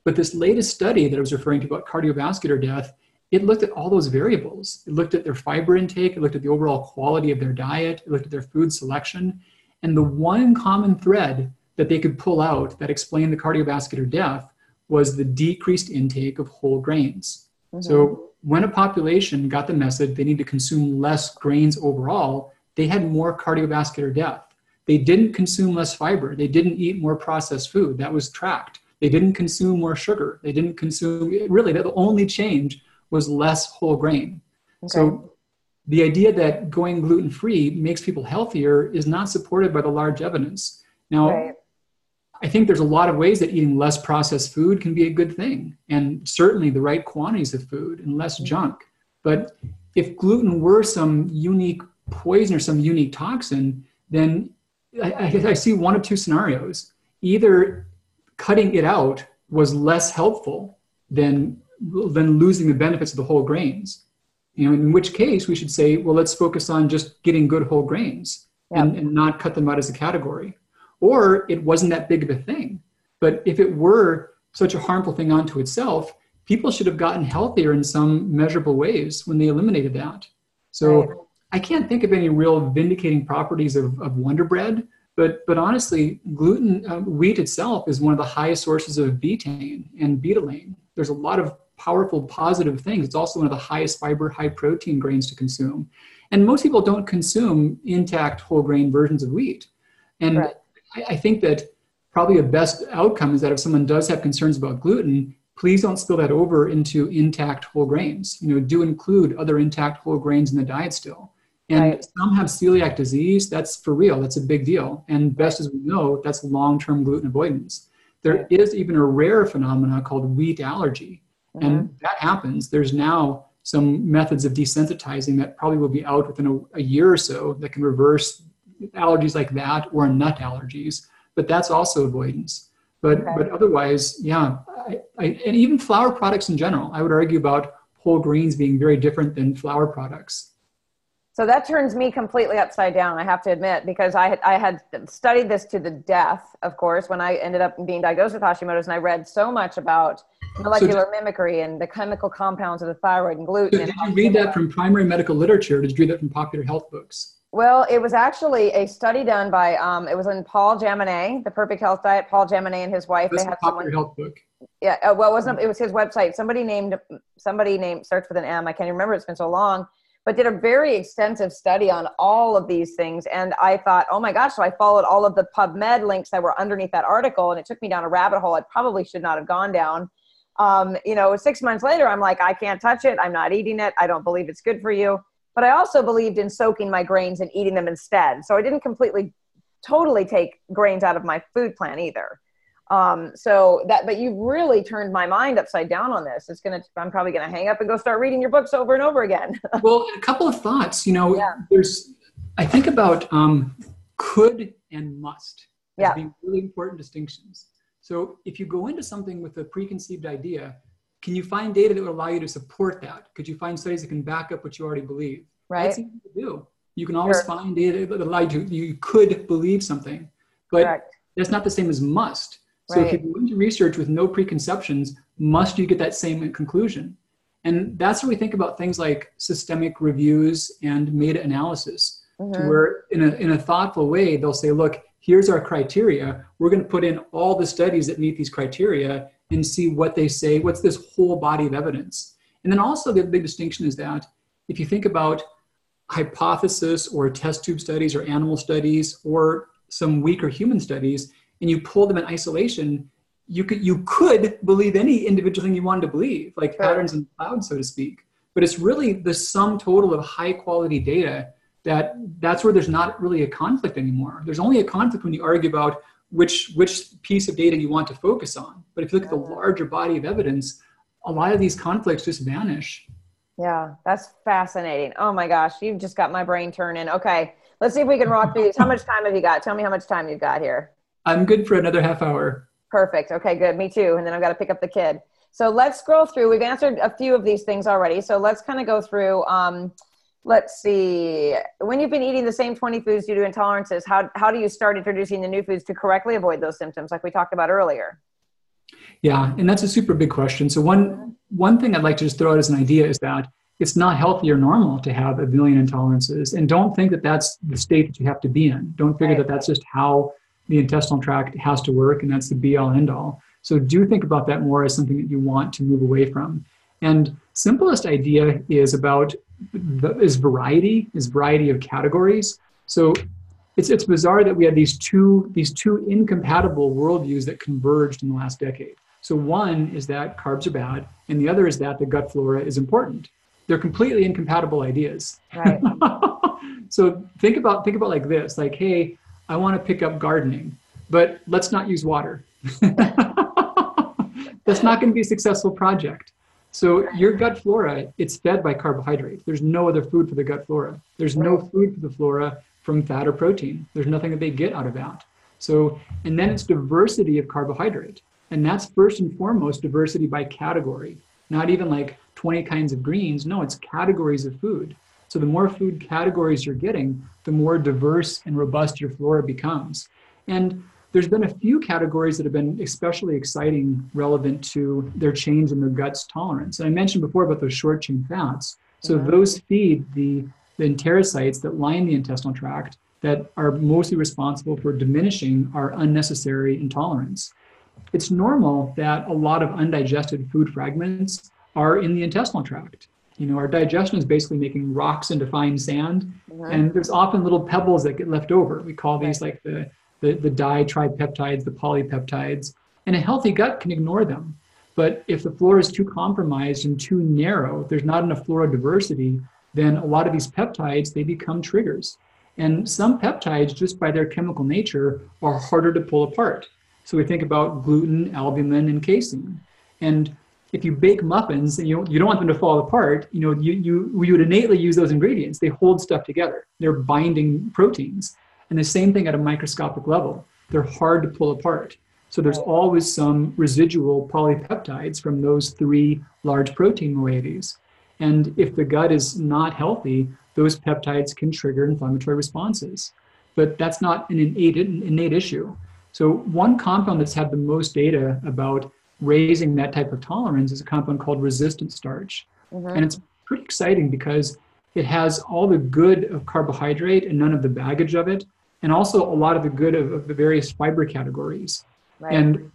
But this latest study that I was referring to about cardiovascular death, it looked at all those variables. It looked at their fiber intake, it looked at the overall quality of their diet, it looked at their food selection. And the one common thread that they could pull out that explained the cardiovascular death was the decreased intake of whole grains. So when a population got the message they need to consume less grains overall, they had more cardiovascular death. They didn't consume less fiber. They didn't eat more processed food. That was tracked. They didn't consume more sugar. They didn't consume, really, the only change was less whole grain. Okay. So the idea that going gluten-free makes people healthier is not supported by the large evidence. Now, I think there's a lot of ways that eating less processed food can be a good thing, and certainly the right quantities of food and less junk. But if gluten were some unique poison or some unique toxin, then I see one of two scenarios. Either cutting it out was less helpful than losing the benefits of the whole grains. In which case we should say, well, let's focus on just getting good whole grains and not cut them out as a category. Or it wasn't that big of a thing. But if it were such a harmful thing unto itself, people should have gotten healthier in some measurable ways when they eliminated that. So I can't think of any real vindicating properties of Wonder Bread, but honestly, wheat itself is one of the highest sources of betaine and betalain. There's a lot of powerful positive things. It's also one of the highest fiber, high protein grains to consume. And most people don't consume intact whole grain versions of wheat. And I think that probably the best outcome is that if someone does have concerns about gluten, please don't spill that over into intact whole grains. Do include other intact whole grains in the diet still. And some have celiac disease. That's for real. That's a big deal. And best as we know, that's long-term gluten avoidance. There is even a rare phenomena called wheat allergy. And that happens. There's now some methods of desensitizing that probably will be out within a year or so that can reverse allergies like that or nut allergies. But that's also avoidance. But otherwise, and even flour products in general, I would argue about whole grains being very different than flour products.
So that turns me completely upside down, I have to admit, because I had studied this to the death, of course, when I ended up being diagnosed with Hashimoto's, and I read so much about molecular mimicry and the chemical compounds of the thyroid and gluten.
So did you read that from primary medical literature, or did you read that from popular health books?
Well, it was actually a study done by, it was in Paul Jaminet, The Perfect Health Diet. Paul Jaminet and his wife.
That's a popular health book.
Yeah, well, it was his website. Somebody named, starts with an M. I can't remember, it's been so long. But did a very extensive study on all of these things. And I thought, oh my gosh, so I followed all of the PubMed links that were underneath that article, and it took me down a rabbit hole I probably should not have gone down. 6 months later, I'm like, I can't touch it. I'm not eating it. I don't believe it's good for you. But I also believed in soaking my grains and eating them instead. So I didn't totally take grains out of my food plan either. But you really turned my mind upside down on this. I'm probably going to hang up and go start reading your books over and over again.
Well, a couple of thoughts, I think about could and must as
Yeah.
being really important distinctions. So if you go into something with a preconceived idea, can you find data that would allow you to support that? Could you find studies that can back up what you already believe?
Right.
That's easy to do. You can always
Sure.
find data that allow you could believe something, but
Correct.
that's not the same as must. So if you
Right.
go into research with no preconceptions, must you get that same conclusion? And that's where we think about things like systemic reviews and meta-analysis, to where in a thoughtful way, they'll say, look, here's our criteria. We're going to put in all the studies that meet these criteria and see what they say, what's this whole body of evidence. And then also the big distinction is that if you think about hypothesis or test tube studies or animal studies or some weaker human studies, and you pull them in isolation, you could believe any individual thing you wanted to believe, like patterns in the cloud, so to speak. But it's really the sum total of high quality data that's where there's not really a conflict anymore. There's only a conflict when you argue about which piece of data you want to focus on. But if you look at the larger body of evidence, a lot of these conflicts just vanish.
Yeah, that's fascinating. Oh my gosh, you've just got my brain turning. Okay, let's see if we can rock through these. How much time have you got? Tell me how much time you've got here.
I'm good for another half hour.
Perfect. Okay, good. Me too. And then I've got to pick up the kid. So let's scroll through. We've answered a few of these things already. So let's kind of go through. Let's see. When you've been eating the same 20 foods due to intolerances, how do you start introducing the new foods to correctly avoid those symptoms like we talked about earlier?
Yeah, and that's a super big question. So one thing I'd like to just throw out as an idea is that it's not healthy or normal to have a billion intolerances. And don't think that that's the state that you have to be in. Don't figure that that's just how the intestinal tract has to work and that's the be all end all. So do think about that more as something that you want to move away from. And simplest idea is about variety of categories. So it's bizarre that we had these two incompatible worldviews that converged in the last decade. So one is that carbs are bad, and the other is that the gut flora is important. They're completely incompatible ideas.
Right.
So think about like this, like, hey, I want to pick up gardening, but let's not use water. That's not going to be a successful project. So your gut flora, it's fed by carbohydrate. There's no other food for the gut flora. There's no food for the flora from fat or protein. There's nothing that they get out of that. So, and then it's diversity of carbohydrate. And that's first and foremost diversity by category, not even like 20 kinds of greens. No, it's categories of food. So the more food categories you're getting, the more diverse and robust your flora becomes. And there's been a few categories that have been especially exciting, relevant to their change in the gut's tolerance. And I mentioned before about those short chain fats. So those feed the enterocytes that line the intestinal tract that are mostly responsible for diminishing our unnecessary intolerance. It's normal that a lot of undigested food fragments are in the intestinal tract. You know, our digestion is basically making rocks into fine sand, and there's often little pebbles that get left over. We call these like the ditripeptides, the polypeptides, and a healthy gut can ignore them. But if the flora is too compromised and too narrow, there's not enough flora diversity, then a lot of these peptides, they become triggers. And some peptides, just by their chemical nature, are harder to pull apart. So we think about gluten, albumin, and casein. And if you bake muffins and you don't want them to fall apart, you would innately use those ingredients. They hold stuff together. They're binding proteins. And the same thing at a microscopic level. They're hard to pull apart. So there's always some residual polypeptides from those three large protein moieties. And if the gut is not healthy, those peptides can trigger inflammatory responses. But that's not an innate issue. So one compound that's had the most data about raising that type of tolerance is a compound called resistant starch. And it's pretty exciting because it has all the good of carbohydrate and none of the baggage of it, and also a lot of the good of the various fiber categories. And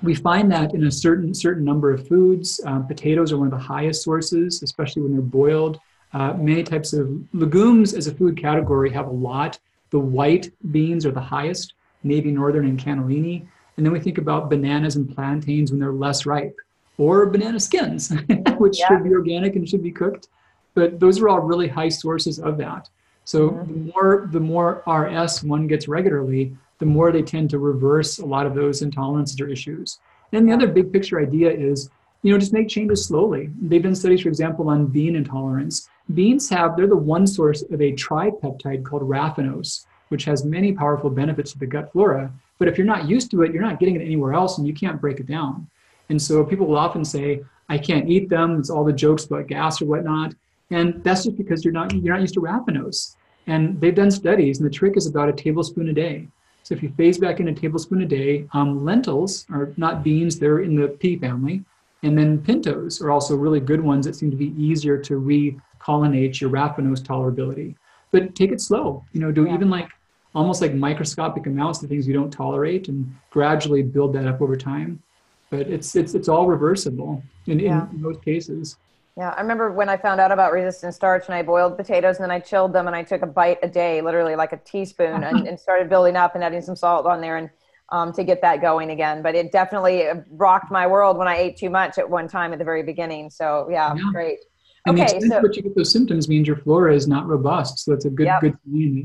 we find that in a certain number of foods. Potatoes are one of the highest sources, especially when they're boiled. Many types of legumes as a food category have a lot. The white beans are the highest, navy northern and cannellini. And then we think about bananas and plantains when they're less ripe, or banana skins, which should be organic and should be cooked. But those are all really high sources of that. So the more RS one gets regularly, the more they tend to reverse a lot of those intolerances or issues. And the other big picture idea is just make changes slowly. They've done studies, for example, on bean intolerance. They're the one source of a tripeptide called raffinose, which has many powerful benefits to the gut flora. But if you're not used to it, you're not getting it anywhere else and you can't break it down. And so people will often say, I can't eat them. It's all the jokes about gas or whatnot. And that's just because you're not used to raffinose. And they've done studies, and the trick is about a tablespoon a day. So if you phase back in a tablespoon a day, lentils are not beans, they're in the pea family. And then pintos are also really good ones that seem to be easier to recolonate your raffinose tolerability. But take it slow, even almost like microscopic amounts of things you don't tolerate and gradually build that up over time. But it's all reversible in most cases.
Yeah, I remember when I found out about resistant starch and I boiled potatoes and then I chilled them and I took a bite a day, literally like a teaspoon, and started building up and adding some salt on there and to get that going again. But it definitely rocked my world when I ate too much at one time at the very beginning. So yeah. Great.
And the extent to which you get those symptoms means your flora is not robust. So it's a good sign.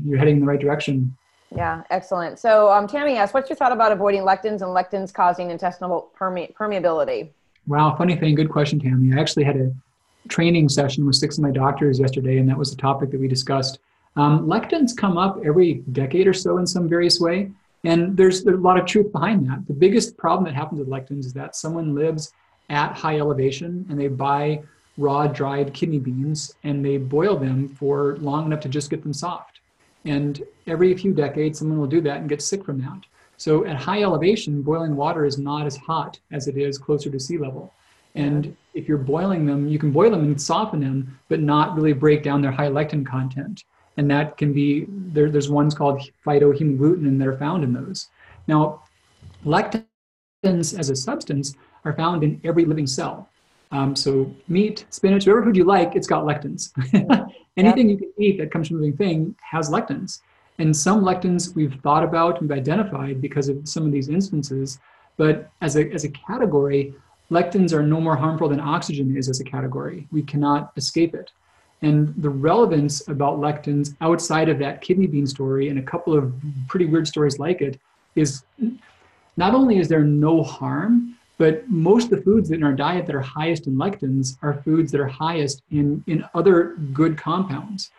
You're heading in the right direction.
Yeah, excellent. So Tammy asks, what's your thought about avoiding lectins and lectins causing intestinal permeability?
Wow, funny thing. Good question, Tammy. I actually had a training session with 6 of my doctors yesterday, and that was the topic that we discussed. Lectins come up every decade or so in some various way, and there's a lot of truth behind that. The biggest problem that happens with lectins is that someone lives at high elevation and they buy raw dried kidney beans and they boil them for long enough to just get them soft. And every few decades, someone will do that and get sick from that. So at high elevation, boiling water is not as hot as it is closer to sea level. And if you're boiling them, you can boil them and soften them, but not really break down their high lectin content. And that can be, there's ones called phytohemagglutinin that are found in those. Now, lectins as a substance are found in every living cell. So meat, spinach, whatever food you like, it's got lectins. Anything you can eat that comes from a living thing has lectins. And some lectins we've thought about and identified because of some of these instances. But as a category, lectins are no more harmful than oxygen is as a category. We cannot escape it. And the relevance about lectins outside of that kidney bean story and a couple of pretty weird stories like it is not only is there no harm, but most of the foods in our diet that are highest in lectins are foods that are highest in other good compounds.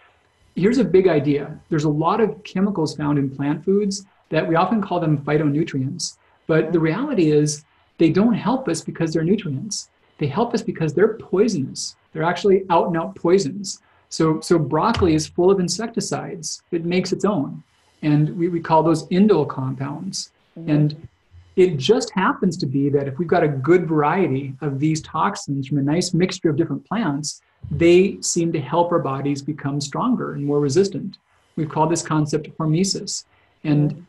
Here's a big idea. There's a lot of chemicals found in plant foods that we often call them phytonutrients. But the reality is they don't help us because they're nutrients. They help us because they're poisonous. They're actually out and out poisons. So broccoli is full of insecticides. It makes its own. And we call those indole compounds. And it just happens to be that if we've got a good variety of these toxins from a nice mixture of different plants, they seem to help our bodies become stronger and more resistant. We've called this concept hormesis. And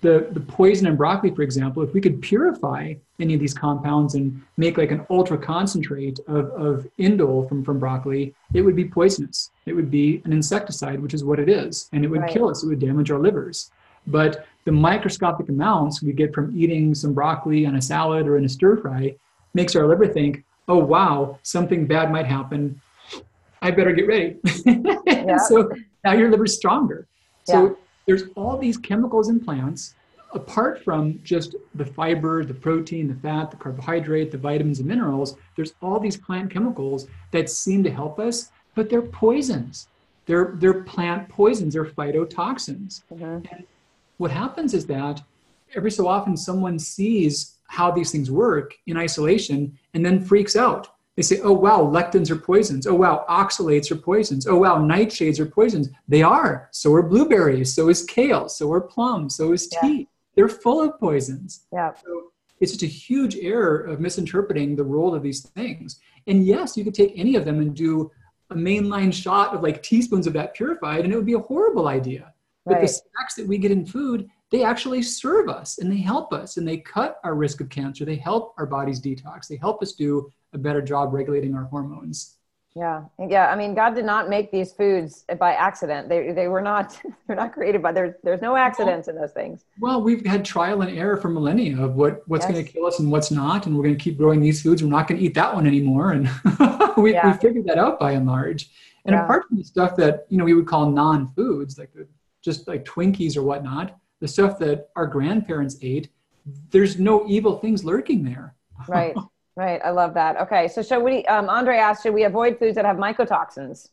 the poison in broccoli, for example, if we could purify any of these compounds and make like an ultra concentrate of indole from broccoli, it would be poisonous. It would be an insecticide, which is what it is. And it would kill us. It would damage our livers. But the microscopic amounts we get from eating some broccoli on a salad or in a stir fry makes our liver think, oh, wow, something bad might happen. I better get ready. So now your liver's stronger. So there's all these chemicals in plants, apart from just the fiber, the protein, the fat, the carbohydrate, the vitamins and minerals, there's all these plant chemicals that seem to help us, but they're poisons. They're plant poisons, they're phytotoxins. And what happens is that every so often someone sees how these things work in isolation and then freaks out. They say, oh, wow, lectins are poisons. Oh, wow, oxalates are poisons. Oh, wow, nightshades are poisons. They are. So are blueberries. So is kale. So are plums. So is tea. They're full of poisons. So it's just a huge error of misinterpreting the role of these things. And yes, you could take any of them and do a mainline shot of like teaspoons of that purified, and it would be a horrible idea. But the snacks that we get in food, they actually serve us and they help us and they cut our risk of cancer. They help our bodies detox. They help us do a better job regulating our hormones.
Yeah. I mean, God did not make these foods by accident. They were not, they're not created by, there's no accidents in those things.
Well, we've had trial and error for millennia of what's going to kill us and what's not. And we're going to keep growing these foods. We're not going to eat that one anymore. And we figured that out by and large. And apart from the stuff that, we would call non-foods, like just like Twinkies or whatnot, the stuff that our grandparents ate, there's no evil things lurking there.
Right. Right. I love that. Okay. So should we, Andre asked, should we avoid foods that have mycotoxins?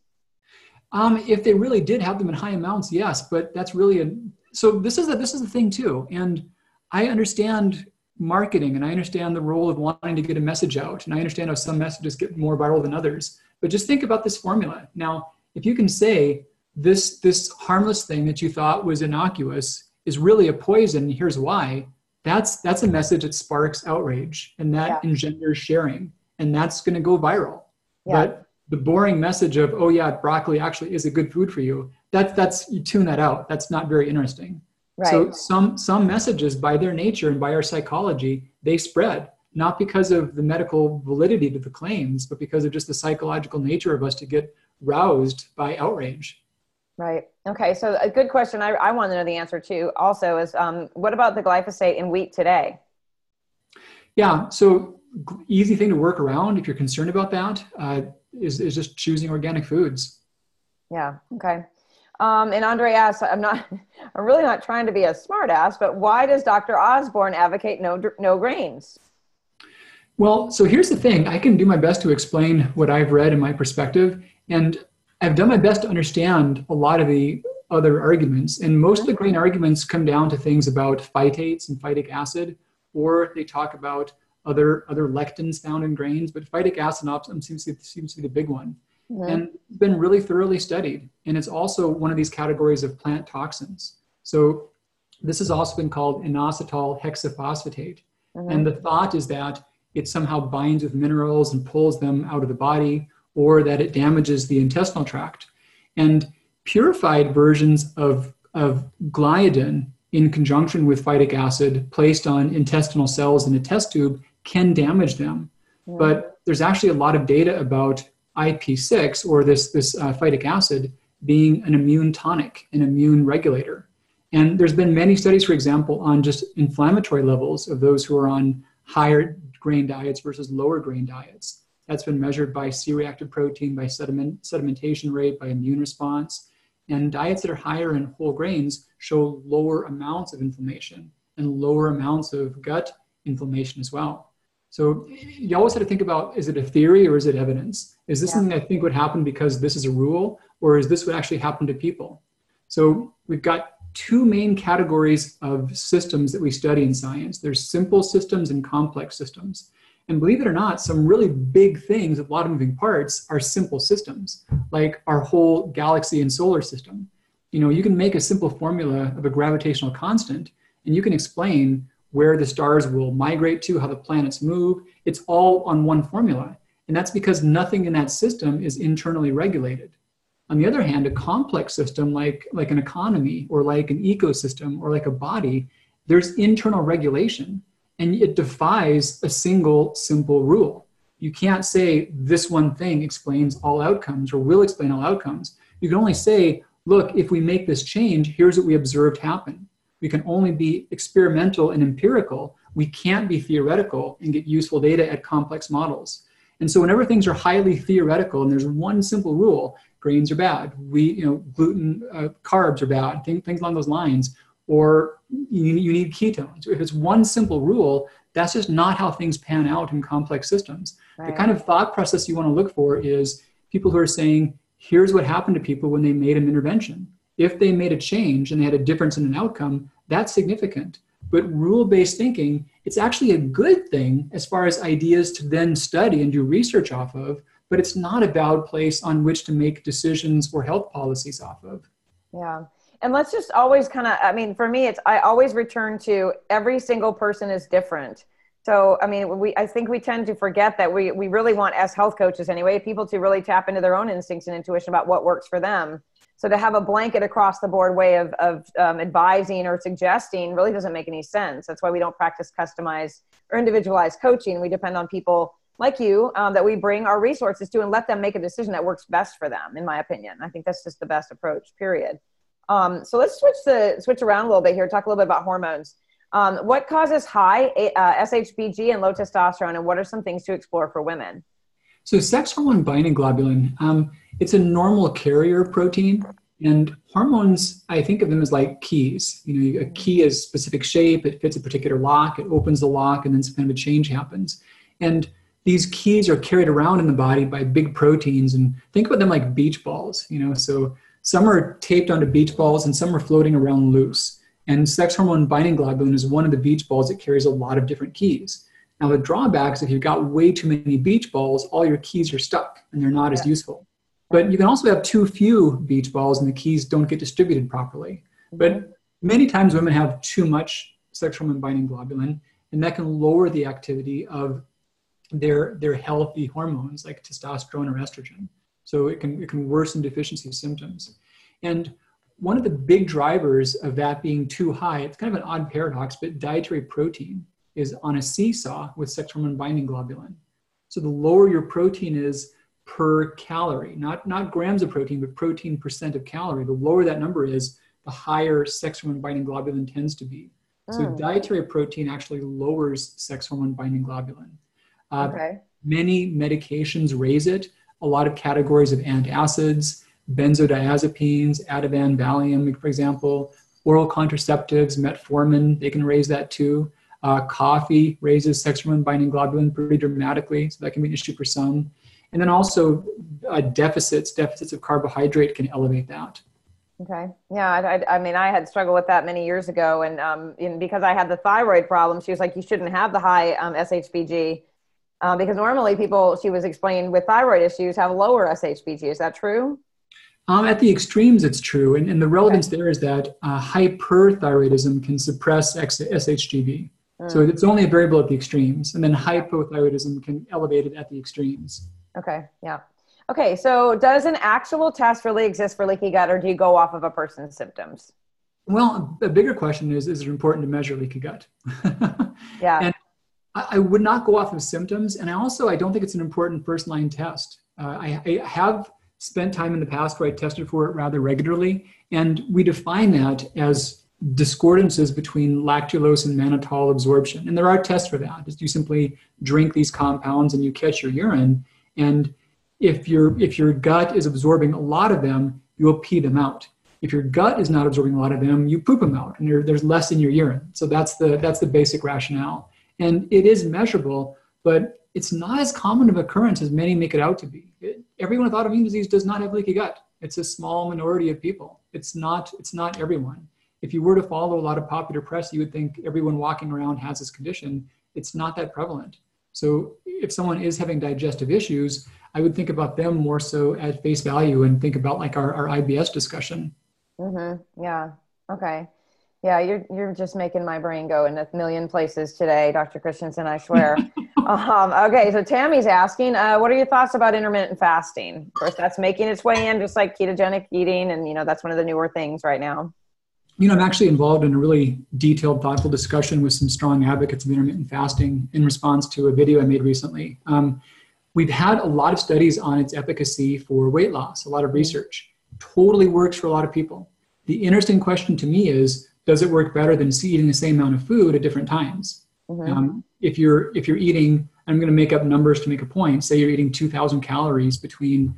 If they really did have them in high amounts, yes, but that's really so this is the thing too. And I understand marketing and I understand the role of wanting to get a message out. And I understand how some messages get more viral than others, but just think about this formula. Now, if you can say this harmless thing that you thought was innocuous is really a poison, here's why, that's a message that sparks outrage and that engenders sharing, and that's going to go viral.
Yeah.
But the boring message of, oh yeah, broccoli actually is a good food for you, that's you tune that out. That's not very interesting.
Right.
So some messages by their nature and by our psychology, they spread, not because of the medical validity to the claims, but because of just the psychological nature of us to get roused by outrage.
Right. Okay. So a good question I want to know the answer to also is, what about the glyphosate in wheat today?
Yeah. So easy thing to work around if you're concerned about that is just choosing organic foods.
Yeah. Okay. And Andre asks, I'm really not trying to be a smart ass, but why does Dr. Osborne advocate no grains?
Well, so here's the thing. I can do my best to explain what I've read in my perspective, and I've done my best to understand a lot of the other arguments. And most of the grain arguments come down to things about phytates and phytic acid, or they talk about other lectins found in grains, but phytic acid seems to be the big one. Mm-hmm. And it's been really thoroughly studied. And it's also one of these categories of plant toxins. So this has also been called inositol hexaphosphatate. Mm-hmm. And the thought is that it somehow binds with minerals and pulls them out of the body, or that it damages the intestinal tract. And purified versions of gliadin in conjunction with phytic acid placed on intestinal cells in a test tube can damage them. Mm-hmm. But there's actually a lot of data about IP6, or this phytic acid, being an immune tonic, an immune regulator. And there's been many studies, for example, on just inflammatory levels of those who are on higher grain diets versus lower grain diets. That's been measured by C-reactive protein, by sedimentation rate, by immune response. And diets that are higher in whole grains show lower amounts of inflammation and lower amounts of gut inflammation as well. So you always have to think about, is it a theory or is it evidence? Is this something I think would happen because this is a rule, or is this what actually happened to people? So we've got two main categories of systems that we study in science. There's simple systems and complex systems. And believe it or not, some really big things, a lot of moving parts, are simple systems, like our whole galaxy and solar system. You know, you can make a simple formula of a gravitational constant, and you can explain where the stars will migrate to, how the planets move. It's all on one formula. And that's because nothing in that system is internally regulated. On the other hand, a complex system like an economy, or like an ecosystem, or like a body, there's internal regulation, and it defies a single simple rule. You can't say this one thing explains all outcomes or will explain all outcomes. You can only say, look, if we make this change, here's what we observed happen. We can only be experimental and empirical. We can't be theoretical and get useful data at complex models. And so whenever things are highly theoretical and there's one simple rule, grains are bad, gluten, carbs are bad, things along those lines, or you need ketones. If it's one simple rule, that's just not how things pan out in complex systems. Right. The kind of thought process you want to look for is people who are saying, here's what happened to people when they made an intervention. If they made a change and they had a difference in an outcome, that's significant. But rule-based thinking, it's actually a good thing as far as ideas to then study and do research off of, but it's not a valid place on which to make decisions or health policies off of.
Yeah. And let's just always for me, I always return to every single person is different. So, I think we tend to forget that we really want, as health coaches anyway, people to really tap into their own instincts and intuition about what works for them. So to have a blanket across the board way of advising or suggesting really doesn't make any sense. That's why we don't practice customized or individualized coaching. We depend on people like you that we bring our resources to and let them make a decision that works best for them, in my opinion. I think that's just the best approach, period. So let's switch around a little bit here, talk a little bit about hormones. What causes high SHBG and low testosterone, and what are some things to explore for women?
So sex hormone binding globulin, it's a normal carrier protein, and hormones, I think of them as like keys. A key is specific shape, it fits a particular lock, it opens the lock, and then some kind of a change happens. And these keys are carried around in the body by big proteins, and think about them like beach balls, so some are taped onto beach balls and some are floating around loose. And sex hormone binding globulin is one of the beach balls that carries a lot of different keys. Now the drawback is if you've got way too many beach balls, all your keys are stuck and they're not as useful. But you can also have too few beach balls and the keys don't get distributed properly. But many times women have too much sex hormone binding globulin, and that can lower the activity of their healthy hormones like testosterone or estrogen. So it can worsen deficiency symptoms. And one of the big drivers of that being too high, it's kind of an odd paradox, but dietary protein is on a seesaw with sex hormone binding globulin. So the lower your protein is per calorie, not grams of protein, but protein percent of calorie, the lower that number is, the higher sex hormone binding globulin tends to be. So dietary protein actually lowers sex hormone binding globulin. Many medications raise it. A lot of categories of antacids, benzodiazepines, Ativan, Valium, for example, oral contraceptives, metformin, they can raise that too. Coffee raises sex hormone binding globulin pretty dramatically, so that can be an issue for some. And then also deficits of carbohydrate can elevate that.
Okay. Yeah. I mean, I had struggled with that many years ago. And because I had the thyroid problem, she was like, you shouldn't have the high SHBG because normally people, she was explaining with thyroid issues, have lower SHBG. Is that true?
At the extremes, it's true. And the relevance there is that hyperthyroidism can suppress SHGB. So it's only a variable at the extremes. And then hypothyroidism can elevate it at the extremes.
Okay. Yeah. Okay. So does an actual test really exist for leaky gut, or do you go off of a person's symptoms?
Well, a bigger question is it important to measure leaky gut?
Yeah.
And I would not go off of symptoms. And I don't think it's an important first-line test. I have spent time in the past where I tested for it rather regularly. And we define that as discordances between lactulose and mannitol absorption. And there are tests for that. You simply drink these compounds and you catch your urine. And if your gut is absorbing a lot of them, you will pee them out. If your gut is not absorbing a lot of them, you poop them out, and there's less in your urine. So that's the basic rationale. And it is measurable, but it's not as common of occurrence as many make it out to be. Everyone with autoimmune disease does not have leaky gut. It's a small minority of people. It's not everyone. If you were to follow a lot of popular press, you would think everyone walking around has this condition. It's not that prevalent. So if someone is having digestive issues, I would think about them more so at face value and think about like our IBS discussion.
Yeah. Okay. Yeah. You're just making my brain go in a million places today, Dr. Christianson, I swear. Okay. So Tammy's asking, what are your thoughts about intermittent fasting? Of course, that's making its way in just like ketogenic eating. And, that's one of the newer things right now.
I'm actually involved in a really detailed, thoughtful discussion with some strong advocates of intermittent fasting in response to a video I made recently. We've had a lot of studies on its efficacy for weight loss, a lot of research. Totally works for a lot of people. The interesting question to me is, does it work better than eating the same amount of food at different times? If you're eating, I'm going to make up numbers to make a point, say you're eating 2,000 calories between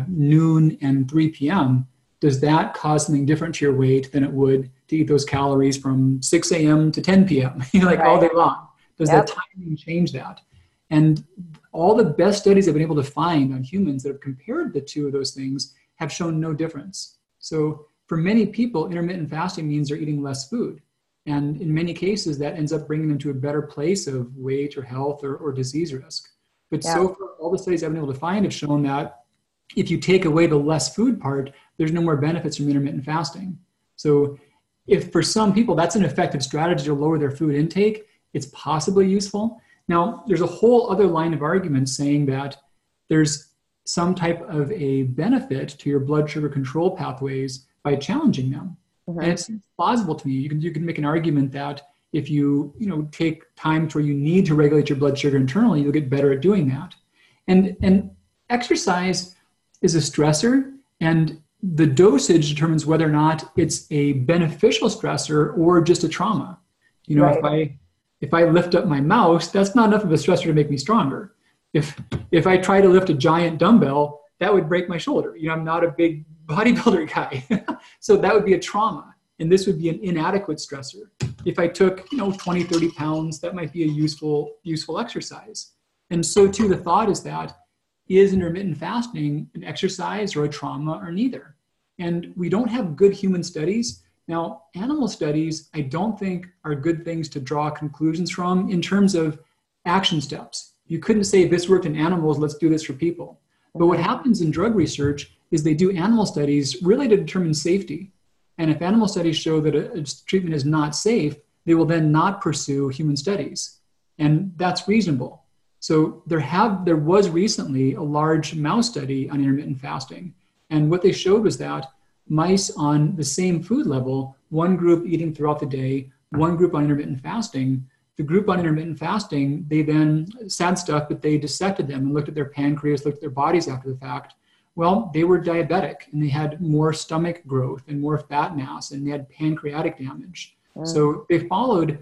noon and 3 p.m., does that cause something different to your weight than it would to eat those calories from 6 a.m. to 10 p.m., all day long? Does that timing change that? And all the best studies I've been able to find on humans that have compared the two of those things have shown no difference. So for many people, intermittent fasting means they're eating less food. And in many cases, that ends up bringing them to a better place of weight or health or disease risk. But so far, all the studies I've been able to find have shown that if you take away the less food part, there's no more benefits from intermittent fasting. So if for some people that's an effective strategy to lower their food intake, it's possibly useful. Now, there's a whole other line of argument saying that there's some type of a benefit to your blood sugar control pathways by challenging them. And it's plausible to me. You can make an argument that if you take times where you need to regulate your blood sugar internally, you'll get better at doing that. And exercise is a stressor, and the dosage determines whether or not it's a beneficial stressor or just a trauma. If I lift up my mouse, that's not enough of a stressor to make me stronger. If I try to lift a giant dumbbell, that would break my shoulder. I'm not a big bodybuilder guy. So that would be a trauma. And this would be an inadequate stressor. If I took, 20, 30 pounds, that might be a useful exercise. And so too, the thought is that, is intermittent fasting an exercise or a trauma or neither? And we don't have good human studies. Now, animal studies, I don't think are good things to draw conclusions from in terms of action steps. You couldn't say this worked in animals, let's do this for people. But what happens in drug research is they do animal studies really to determine safety. And if animal studies show that a treatment is not safe, they will then not pursue human studies. And that's reasonable. So there was recently a large mouse study on intermittent fasting. And what they showed was that mice on the same food level, one group eating throughout the day, one group on intermittent fasting, the group on intermittent fasting, they then, sad stuff, but they dissected them and looked at their pancreas, looked at their bodies after the fact. Well, they were diabetic and they had more stomach growth and more fat mass and they had pancreatic damage. So they followed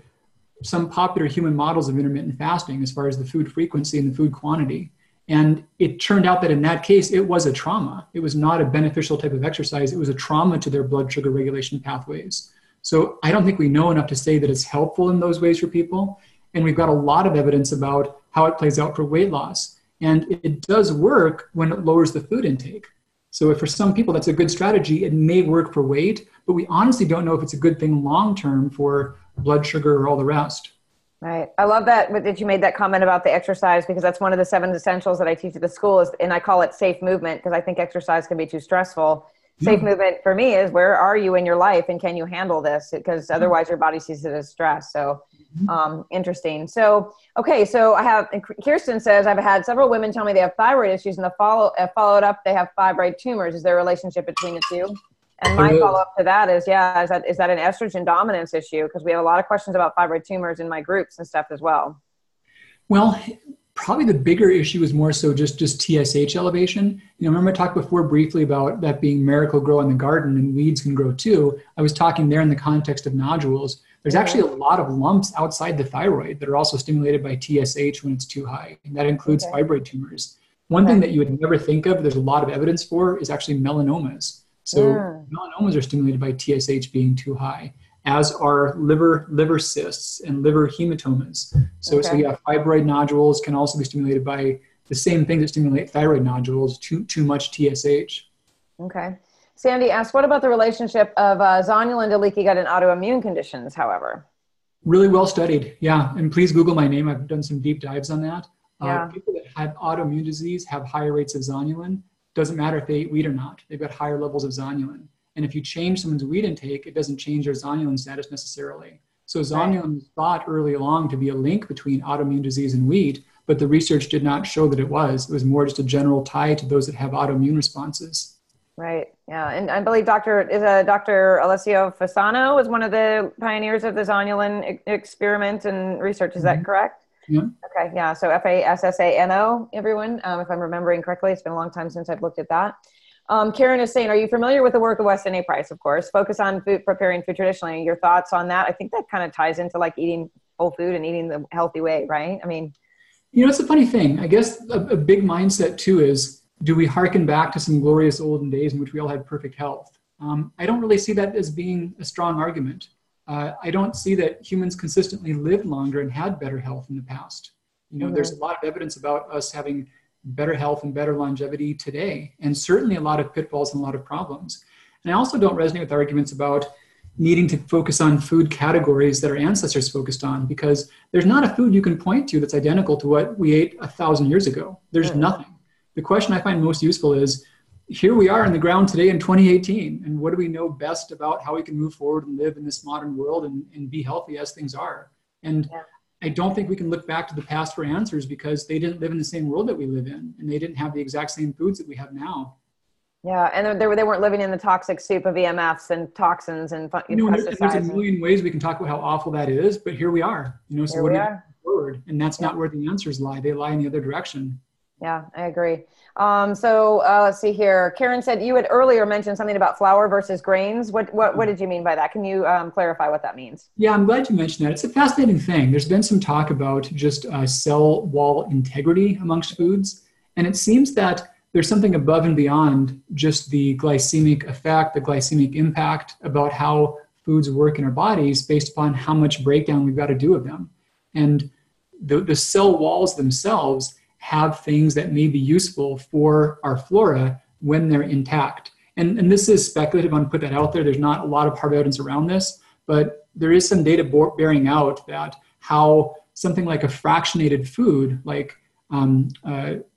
some popular human models of intermittent fasting as far as the food frequency and the food quantity. And it turned out that in that case, it was a trauma. It was not a beneficial type of exercise. It was a trauma to their blood sugar regulation pathways. So I don't think we know enough to say that it's helpful in those ways for people. And we've got a lot of evidence about how it plays out for weight loss. And it does work when it lowers the food intake. So if for some people that's a good strategy, it may work for weight, but we honestly don't know if it's a good thing long-term for blood sugar or all the rest.
Right. I love that you made that comment about the exercise, because that's one of the 7 essentials that I teach at the school and I call it safe movement, because I think exercise can be too stressful. Safe movement for me is, where are you in your life and can you handle this? Because otherwise your body sees it as stress. So interesting. So, okay. So Kirsten says, I've had several women tell me they have thyroid issues and followed up, they have fibroid tumors. Is there a relationship between the two? And my follow-up to that is, is that an estrogen dominance issue? Because we have a lot of questions about fibroid tumors in my groups and stuff as well.
Well, probably the bigger issue is more so just TSH elevation. Remember I talked before briefly about that being Miracle-Gro in the garden and weeds can grow too. I was talking there in the context of nodules. There's actually a lot of lumps outside the thyroid that are also stimulated by TSH when it's too high. And that includes fibroid tumors. One thing that you would never think of, there's a lot of evidence for, is actually melanomas. So melanomas are stimulated by TSH being too high, as are liver cysts and liver hematomas. So fibroid nodules can also be stimulated by the same things that stimulate thyroid nodules, too much TSH.
Okay. Sandy asks, what about the relationship of zonulin to leaky gut and autoimmune conditions, however?
Really well studied. Yeah. And please Google my name. I've done some deep dives on that. People that have autoimmune disease have higher rates of zonulin. Doesn't matter if they eat wheat or not. They've got higher levels of zonulin. And if you change someone's wheat intake, it doesn't change their zonulin status necessarily. So zonulin was thought early along to be a link between autoimmune disease and wheat, but the research did not show that it was. It was more just a general tie to those that have autoimmune responses.
Right. Yeah. And I believe Dr. Alessio Fasano was one of the pioneers of the zonulin experiment and research. Is that correct?
Yeah.
Okay. Yeah. So Fassano, everyone, if I'm remembering correctly. It's been a long time since I've looked at that. Karen is saying, are you familiar with the work of Weston A. Price? Of course. Focus on preparing food traditionally. Your thoughts on that? I think that kind of ties into like eating whole food and eating the healthy way, right? I mean,
it's a funny thing. I guess a big mindset too is, do we hearken back to some glorious olden days in which we all had perfect health? I don't really see that as being a strong argument. I don't see that humans consistently lived longer and had better health in the past. There's a lot of evidence about us having better health and better longevity today, and certainly a lot of pitfalls and a lot of problems. And I also don't resonate with arguments about needing to focus on food categories that our ancestors focused on, because there's not a food you can point to that's identical to what we ate 1,000 years ago. There's nothing. The question I find most useful is, here we are on the ground today in 2018, and what do we know best about how we can move forward and live in this modern world and be healthy as things are? And I don't think we can look back to the past for answers, because they didn't live in the same world that we live in, and they didn't have the exact same foods that we have now. Yeah,
and they weren't living in the toxic soup of EMFs and toxins and pesticides.
There's a million ways we can talk about how awful that is, but here we are. So what do we do forward? And that's not where the answers lie. They lie in the other direction.
Yeah, I agree. So let's see here. Karen said you had earlier mentioned something about flour versus grains. What did you mean by that? Can you clarify what that means?
Yeah, I'm glad you mentioned that. It's a fascinating thing. There's been some talk about just cell wall integrity amongst foods. And it seems that there's something above and beyond just the glycemic effect, the glycemic impact about how foods work in our bodies based upon how much breakdown we've got to do of them. And the cell walls themselves have things that may be useful for our flora when they're intact. And this is speculative. I want to put that out there. There's not a lot of hard evidence around this, but there is some data bearing out that how something like a fractionated food, like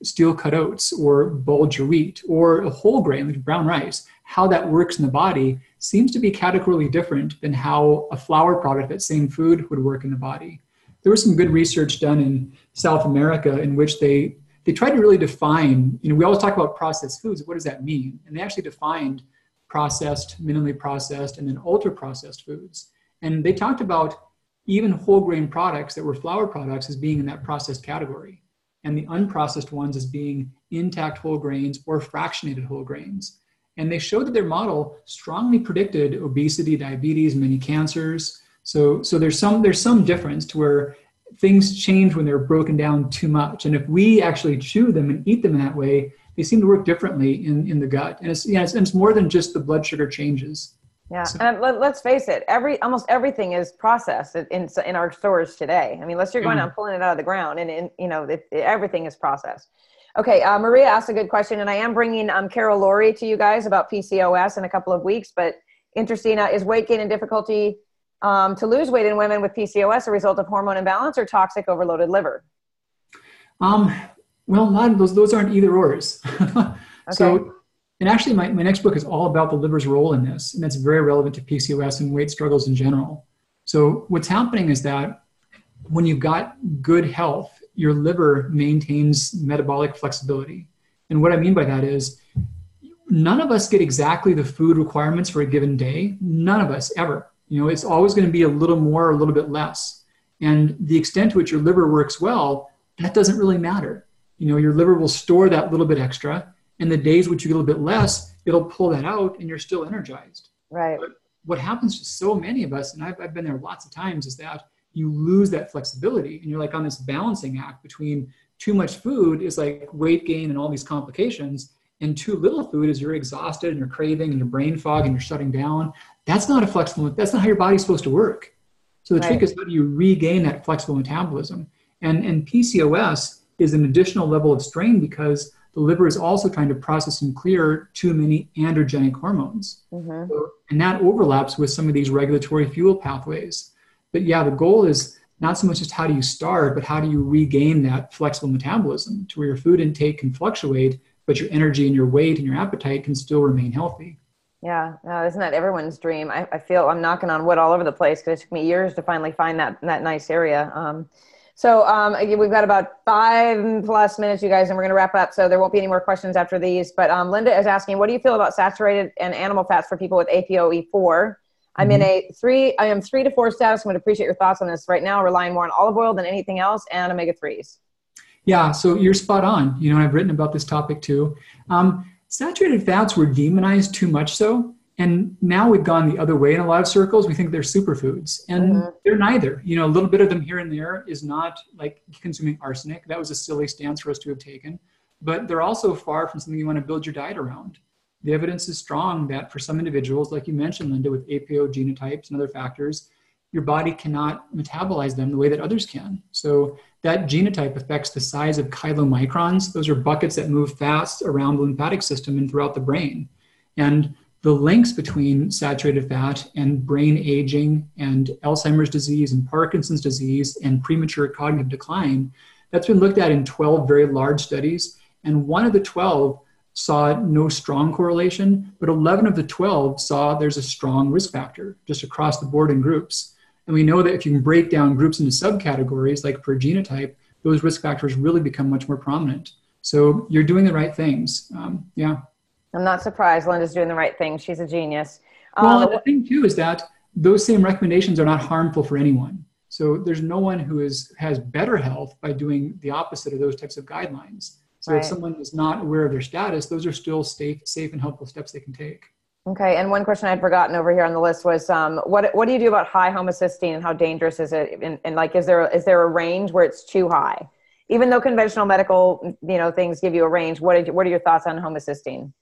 steel cut oats or bulgur wheat or a whole grain like brown rice, how that works in the body seems to be categorically different than how a flour product, that same food, would work in the body. There was some good research done in South America in which they tried to really define, we always talk about processed foods. What does that mean? And they actually defined processed, minimally processed, and then ultra processed foods. And they talked about even whole grain products that were flour products as being in that processed category, and the unprocessed ones as being intact whole grains or fractionated whole grains. And they showed that their model strongly predicted obesity, diabetes, many cancers. So there's some difference to where things change when they're broken down too much. And if we actually chew them and eat them in that way, they seem to work differently in the gut. And it's more than just the blood sugar changes.
Yeah, so, and let's face it, almost everything is processed in our stores today. I mean, unless you're going out and pulling it out of the ground, and everything is processed. Okay, Maria asked a good question, and I am bringing Carol Laurie to you guys about PCOS in a couple of weeks. But interesting, is weight gain and difficulty to lose weight in women with PCOS a result of hormone imbalance or toxic overloaded liver?
Well, a lot of those aren't either ors. Okay. So, and actually my next book is all about the liver's role in this, and that's very relevant to PCOS and weight struggles in general. So what's happening is that when you've got good health, your liver maintains metabolic flexibility. And what I mean by that is none of us get exactly the food requirements for a given day. None of us ever. It's always going to be a little more or a little bit less. And the extent to which your liver works well, that doesn't really matter. Your liver will store that little bit extra, and the days which you get a little bit less, it'll pull that out and you're still energized.
Right.
But what happens to so many of us, and I've been there lots of times, is that you lose that flexibility, and you're like on this balancing act between too much food is like weight gain and all these complications, and too little food is you're exhausted and you're craving and you're brain fog and you're shutting down. That's not that's not how your body's supposed to work. So the trick is, how do you regain that flexible metabolism? And PCOS is an additional level of strain because the liver is also trying to process and clear too many androgenic hormones. Mm-hmm. And that overlaps with some of these regulatory fuel pathways. But yeah, the goal is not so much just how do you starve, but how do you regain that flexible metabolism to where your food intake can fluctuate, but your energy and your weight and your appetite can still remain healthy.
Yeah, isn't that everyone's dream? I feel I'm knocking on wood all over the place because it took me years to finally find that nice area. So we've got about 5+ minutes, you guys, and we're going to wrap up. So there won't be any more questions after these. But Linda is asking, what do you feel about saturated and animal fats for people with ApoE4? I'm in I am 3 to 4 status. I would appreciate your thoughts on this. Right now, relying more on olive oil than anything else and omega-3s.
Yeah, so you're spot on. I've written about this topic too. Saturated fats were demonized too much so, and now we've gone the other way in a lot of circles. We think they're superfoods, and they're neither. A little bit of them here and there is not like consuming arsenic. That was a silly stance for us to have taken, but they're also far from something you want to build your diet around. The evidence is strong that for some individuals, like you mentioned, Linda, with APO genotypes and other factors, your body cannot metabolize them the way that others can. So that genotype affects the size of chylomicrons. Those are buckets that move fast around the lymphatic system and throughout the brain. And the links between saturated fat and brain aging and Alzheimer's disease and Parkinson's disease and premature cognitive decline, that's been looked at in 12 very large studies. And one of the 12 saw no strong correlation, but 11 of the 12 saw there's a strong risk factor just across the board in groups. And we know that if you can break down groups into subcategories, like per genotype, those risk factors really become much more prominent. So you're doing the right things. Yeah. I'm
not surprised Linda's doing the right thing. She's a genius.
Well, the thing too is that those same recommendations are not harmful for anyone. So there's no one who has better health by doing the opposite of those types of guidelines. So if someone is not aware of their status, those are still safe and helpful steps they can take.
Okay, and one question I'd forgotten over here on the list was, what do you do about high homocysteine and how dangerous is it? And like, is there a range where it's too high? Even though conventional medical, things give you a range, what are your thoughts on homocysteine?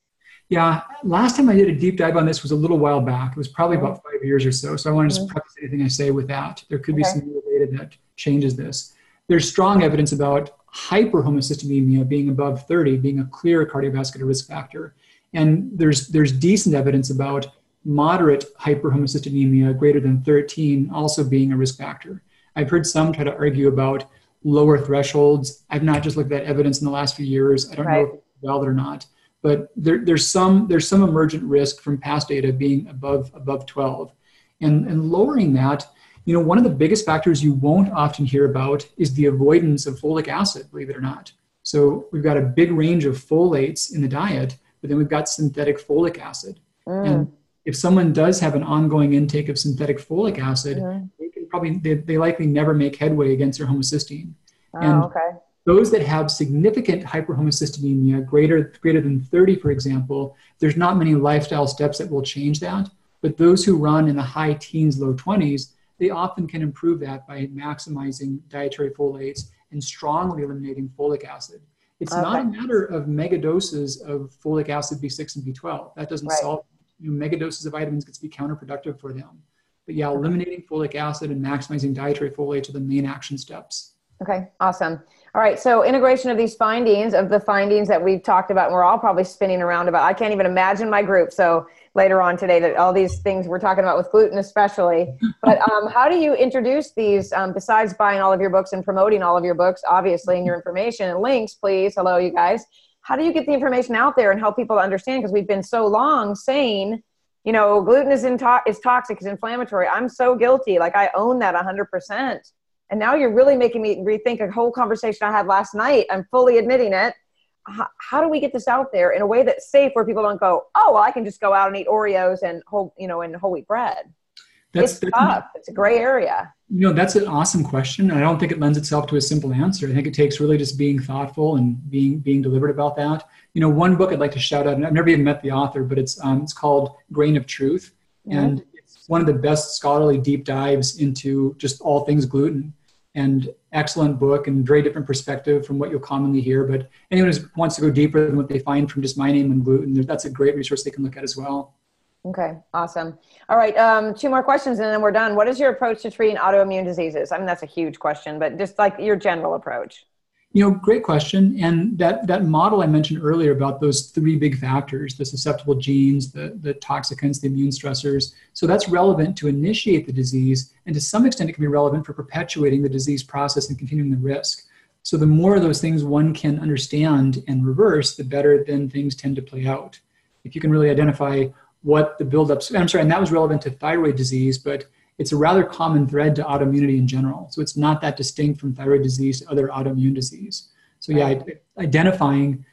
Yeah, last time I did a deep dive on this was a little while back. It was probably about 5 years or so. So I want to just preface anything I say with that. There could be some new data that changes this. There's strong evidence about hyperhomocysteine being above 30 being a clear cardiovascular risk factor. And there's decent evidence about moderate hyperhomocysteine greater than 13 also being a risk factor. I've heard some try to argue about lower thresholds. I've not just looked at evidence in the last few years. I don't know if it's valid or not, but there's some emergent risk from past data being above 12. And lowering that, one of the biggest factors you won't often hear about is the avoidance of folic acid, believe it or not. So we've got a big range of folates in the diet, but then we've got synthetic folic acid. And if someone does have an ongoing intake of synthetic folic acid, they likely never make headway against their homocysteine. Those that have significant hyperhomocysteine, greater than 30, for example, there's not many lifestyle steps that will change that. But those who run in the high teens, low 20s, they often can improve that by maximizing dietary folates and strongly eliminating folic acid. It's not a matter of mega doses of folic acid, B6 and B12. That doesn't solve mega doses of vitamins gets to be counterproductive for them. But yeah, eliminating folic acid and maximizing dietary folates are the main action steps.
Okay, awesome. All right, so integration of these findings, of the findings that we've talked about, and we're all probably spinning around about. I can't even imagine my group. So later on today, that all these things we're talking about with gluten especially. But how do you introduce these, besides buying all of your books and promoting all of your books, obviously, and your information and links, please. Hello, you guys. How do you get the information out there and help people understand? Because we've been so long saying, gluten is toxic, it's inflammatory. I'm so guilty. Like, I own that 100%. And now you're really making me rethink a whole conversation I had last night. I'm fully admitting it. How do we get this out there in a way that's safe, where people don't go, oh, well, I can just go out and eat Oreos and whole wheat bread? It's tough. It's a gray area.
That's an awesome question. I don't think it lends itself to a simple answer. I think it takes really just being thoughtful and being deliberate about that. One book I'd like to shout out, and I've never even met the author, but it's called Grain of Truth. And it's one of the best scholarly deep dives into just all things gluten. And excellent book and very different perspective from what you'll commonly hear. But anyone who wants to go deeper than what they find from just my name and gluten, that's a great resource they can look at as well.
Okay, awesome. All right, 2 more questions and then we're done. What is your approach to treating autoimmune diseases? I mean, that's a huge question, but just like your general approach.
Great question. And that model I mentioned earlier about those 3 big factors, the susceptible genes, the toxicants, the immune stressors. So that's relevant to initiate the disease. And to some extent, it can be relevant for perpetuating the disease process and continuing the risk. So the more of those things one can understand and reverse, the better then things tend to play out. If you can really identify what the buildups, and that was relevant to thyroid disease, but it's a rather common thread to autoimmunity in general. So it's not that distinct from thyroid disease to other autoimmune disease. So identifying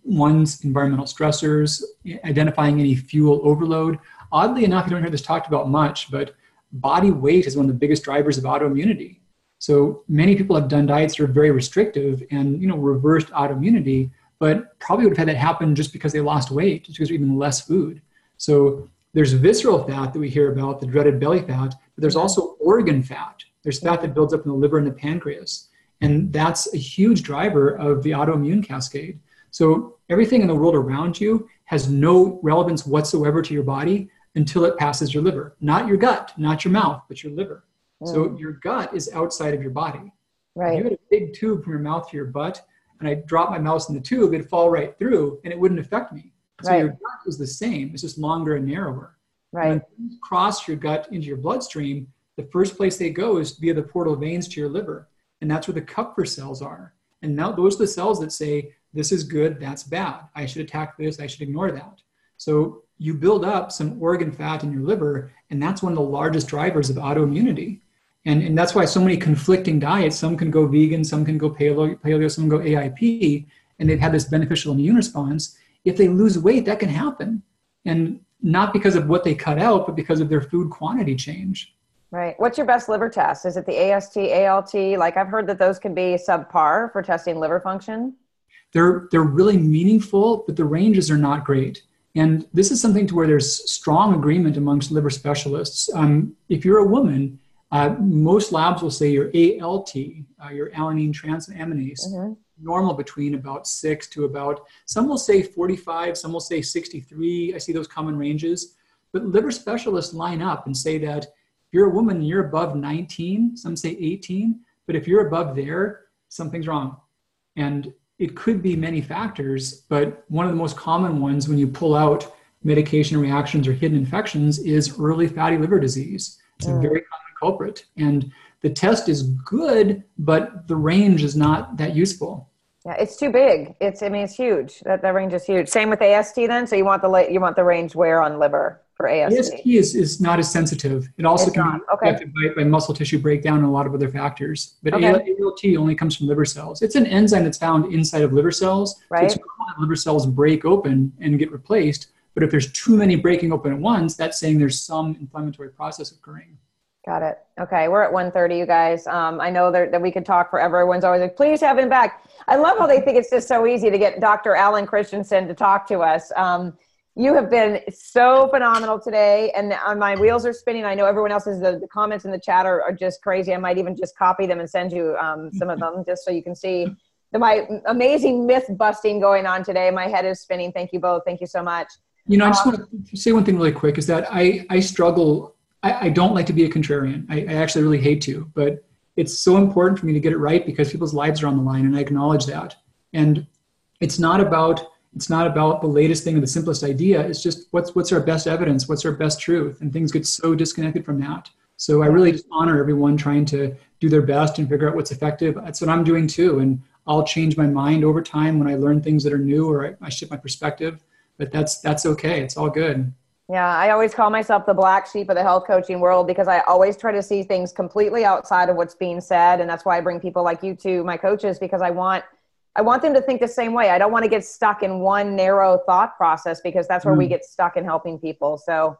one's environmental stressors, identifying any fuel overload. Oddly enough, you don't hear this talked about much, but body weight is one of the biggest drivers of autoimmunity. So many people have done diets that are very restrictive and, reversed autoimmunity, but probably would have had that happen just because they lost weight, just because they're eating less food. So there's visceral fat that we hear about, the dreaded belly fat, but there's also organ fat. There's fat that builds up in the liver and the pancreas. And that's a huge driver of the autoimmune cascade. So everything in the world around you has no relevance whatsoever to your body until it passes your liver. Not your gut, not your mouth, but your liver. So your gut is outside of your body. Right. If you had a big tube from your mouth to your butt, and I dropped my mouse in the tube, it'd fall right through and it wouldn't affect me. So your gut is the same. It's just longer and narrower. Right. When things cross your gut into your bloodstream, the first place they go is via the portal veins to your liver. And that's where the Kupffer cells are. And now those are the cells that say, this is good, that's bad. I should attack this, I should ignore that. So you build up some organ fat in your liver, and that's one of the largest drivers of autoimmunity. And that's why so many conflicting diets, some can go vegan, some can go paleo, some go AIP, and they've had this beneficial immune response. If they lose weight, that can happen. And not because of what they cut out, but because of their food quantity change.
Right. What's your best liver test? Is it the AST, ALT? Like, I've heard that those can be subpar for testing liver function.
They're really meaningful, but the ranges are not great. And this is something to where there's strong agreement amongst liver specialists. If you're a woman, most labs will say your ALT, your alanine transaminase, normal between about 6 to about, some will say 45, some will say 63. I see those common ranges. But liver specialists line up and say that if you're a woman and you're above 19, some say 18, but if you're above there, something's wrong. And it could be many factors, but one of the most common ones when you pull out medication reactions or hidden infections is early fatty liver disease. It's a very common culprit. And the test is good, but the range is not that useful.
Yeah, it's too big. It's huge. That range is huge. Same with AST then. So you want the range where on liver for AST?
AST is not as sensitive. It also can be affected by muscle tissue breakdown and a lot of other factors. But ALT only comes from liver cells. It's an enzyme that's found inside of liver cells.
Right.
So it's common that liver cells break open and get replaced. But if there's too many breaking open at once, that's saying there's some inflammatory process occurring.
Got it. Okay, we're at 1:30, you guys. I know that we could talk forever. Everyone's always like, please have him back. I love how they think it's just so easy to get Dr. Alan Christianson to talk to us. You have been so phenomenal today, and my wheels are spinning. I know everyone else's, the comments in the chat are just crazy. I might even just copy them and send you some of them just so you can see my amazing myth busting going on today. My head is spinning. Thank you both. Thank you so much.
I just want to say one thing really quick is that I struggle. I don't like to be a contrarian. I actually really hate to, but it's so important for me to get it right because people's lives are on the line, and I acknowledge that. And it's not about the latest thing or the simplest idea. It's just what's our best evidence, what's our best truth, and things get so disconnected from that. So I really just honor everyone trying to do their best and figure out what's effective. That's what I'm doing too, and I'll change my mind over time when I learn things that are new or I shift my perspective. But that's okay. It's all good.
Yeah, I always call myself the black sheep of the health coaching world because I always try to see things completely outside of what's being said. And that's why I bring people like you to my coaches, because I want them to think the same way. I don't want to get stuck in one narrow thought process because that's where we get stuck in helping people. So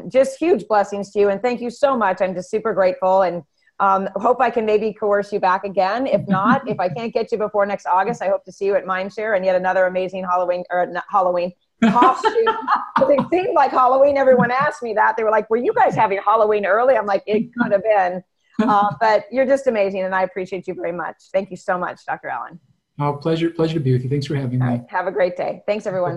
just huge blessings to you. And thank you so much. I'm just super grateful and hope I can maybe coerce you back again. If not, if I can't get you before next August, I hope to see you at Mindshare and yet another amazing Halloween costume. It seemed like Halloween. Everyone asked me that. They were like, were you guys having Halloween early? I'm like, it could have been. But you're just amazing, and I appreciate you very much. Thank you so much, Dr. Allen.
Pleasure to be with you. Thanks for having me.
All right. Have a great day. Thanks, everyone.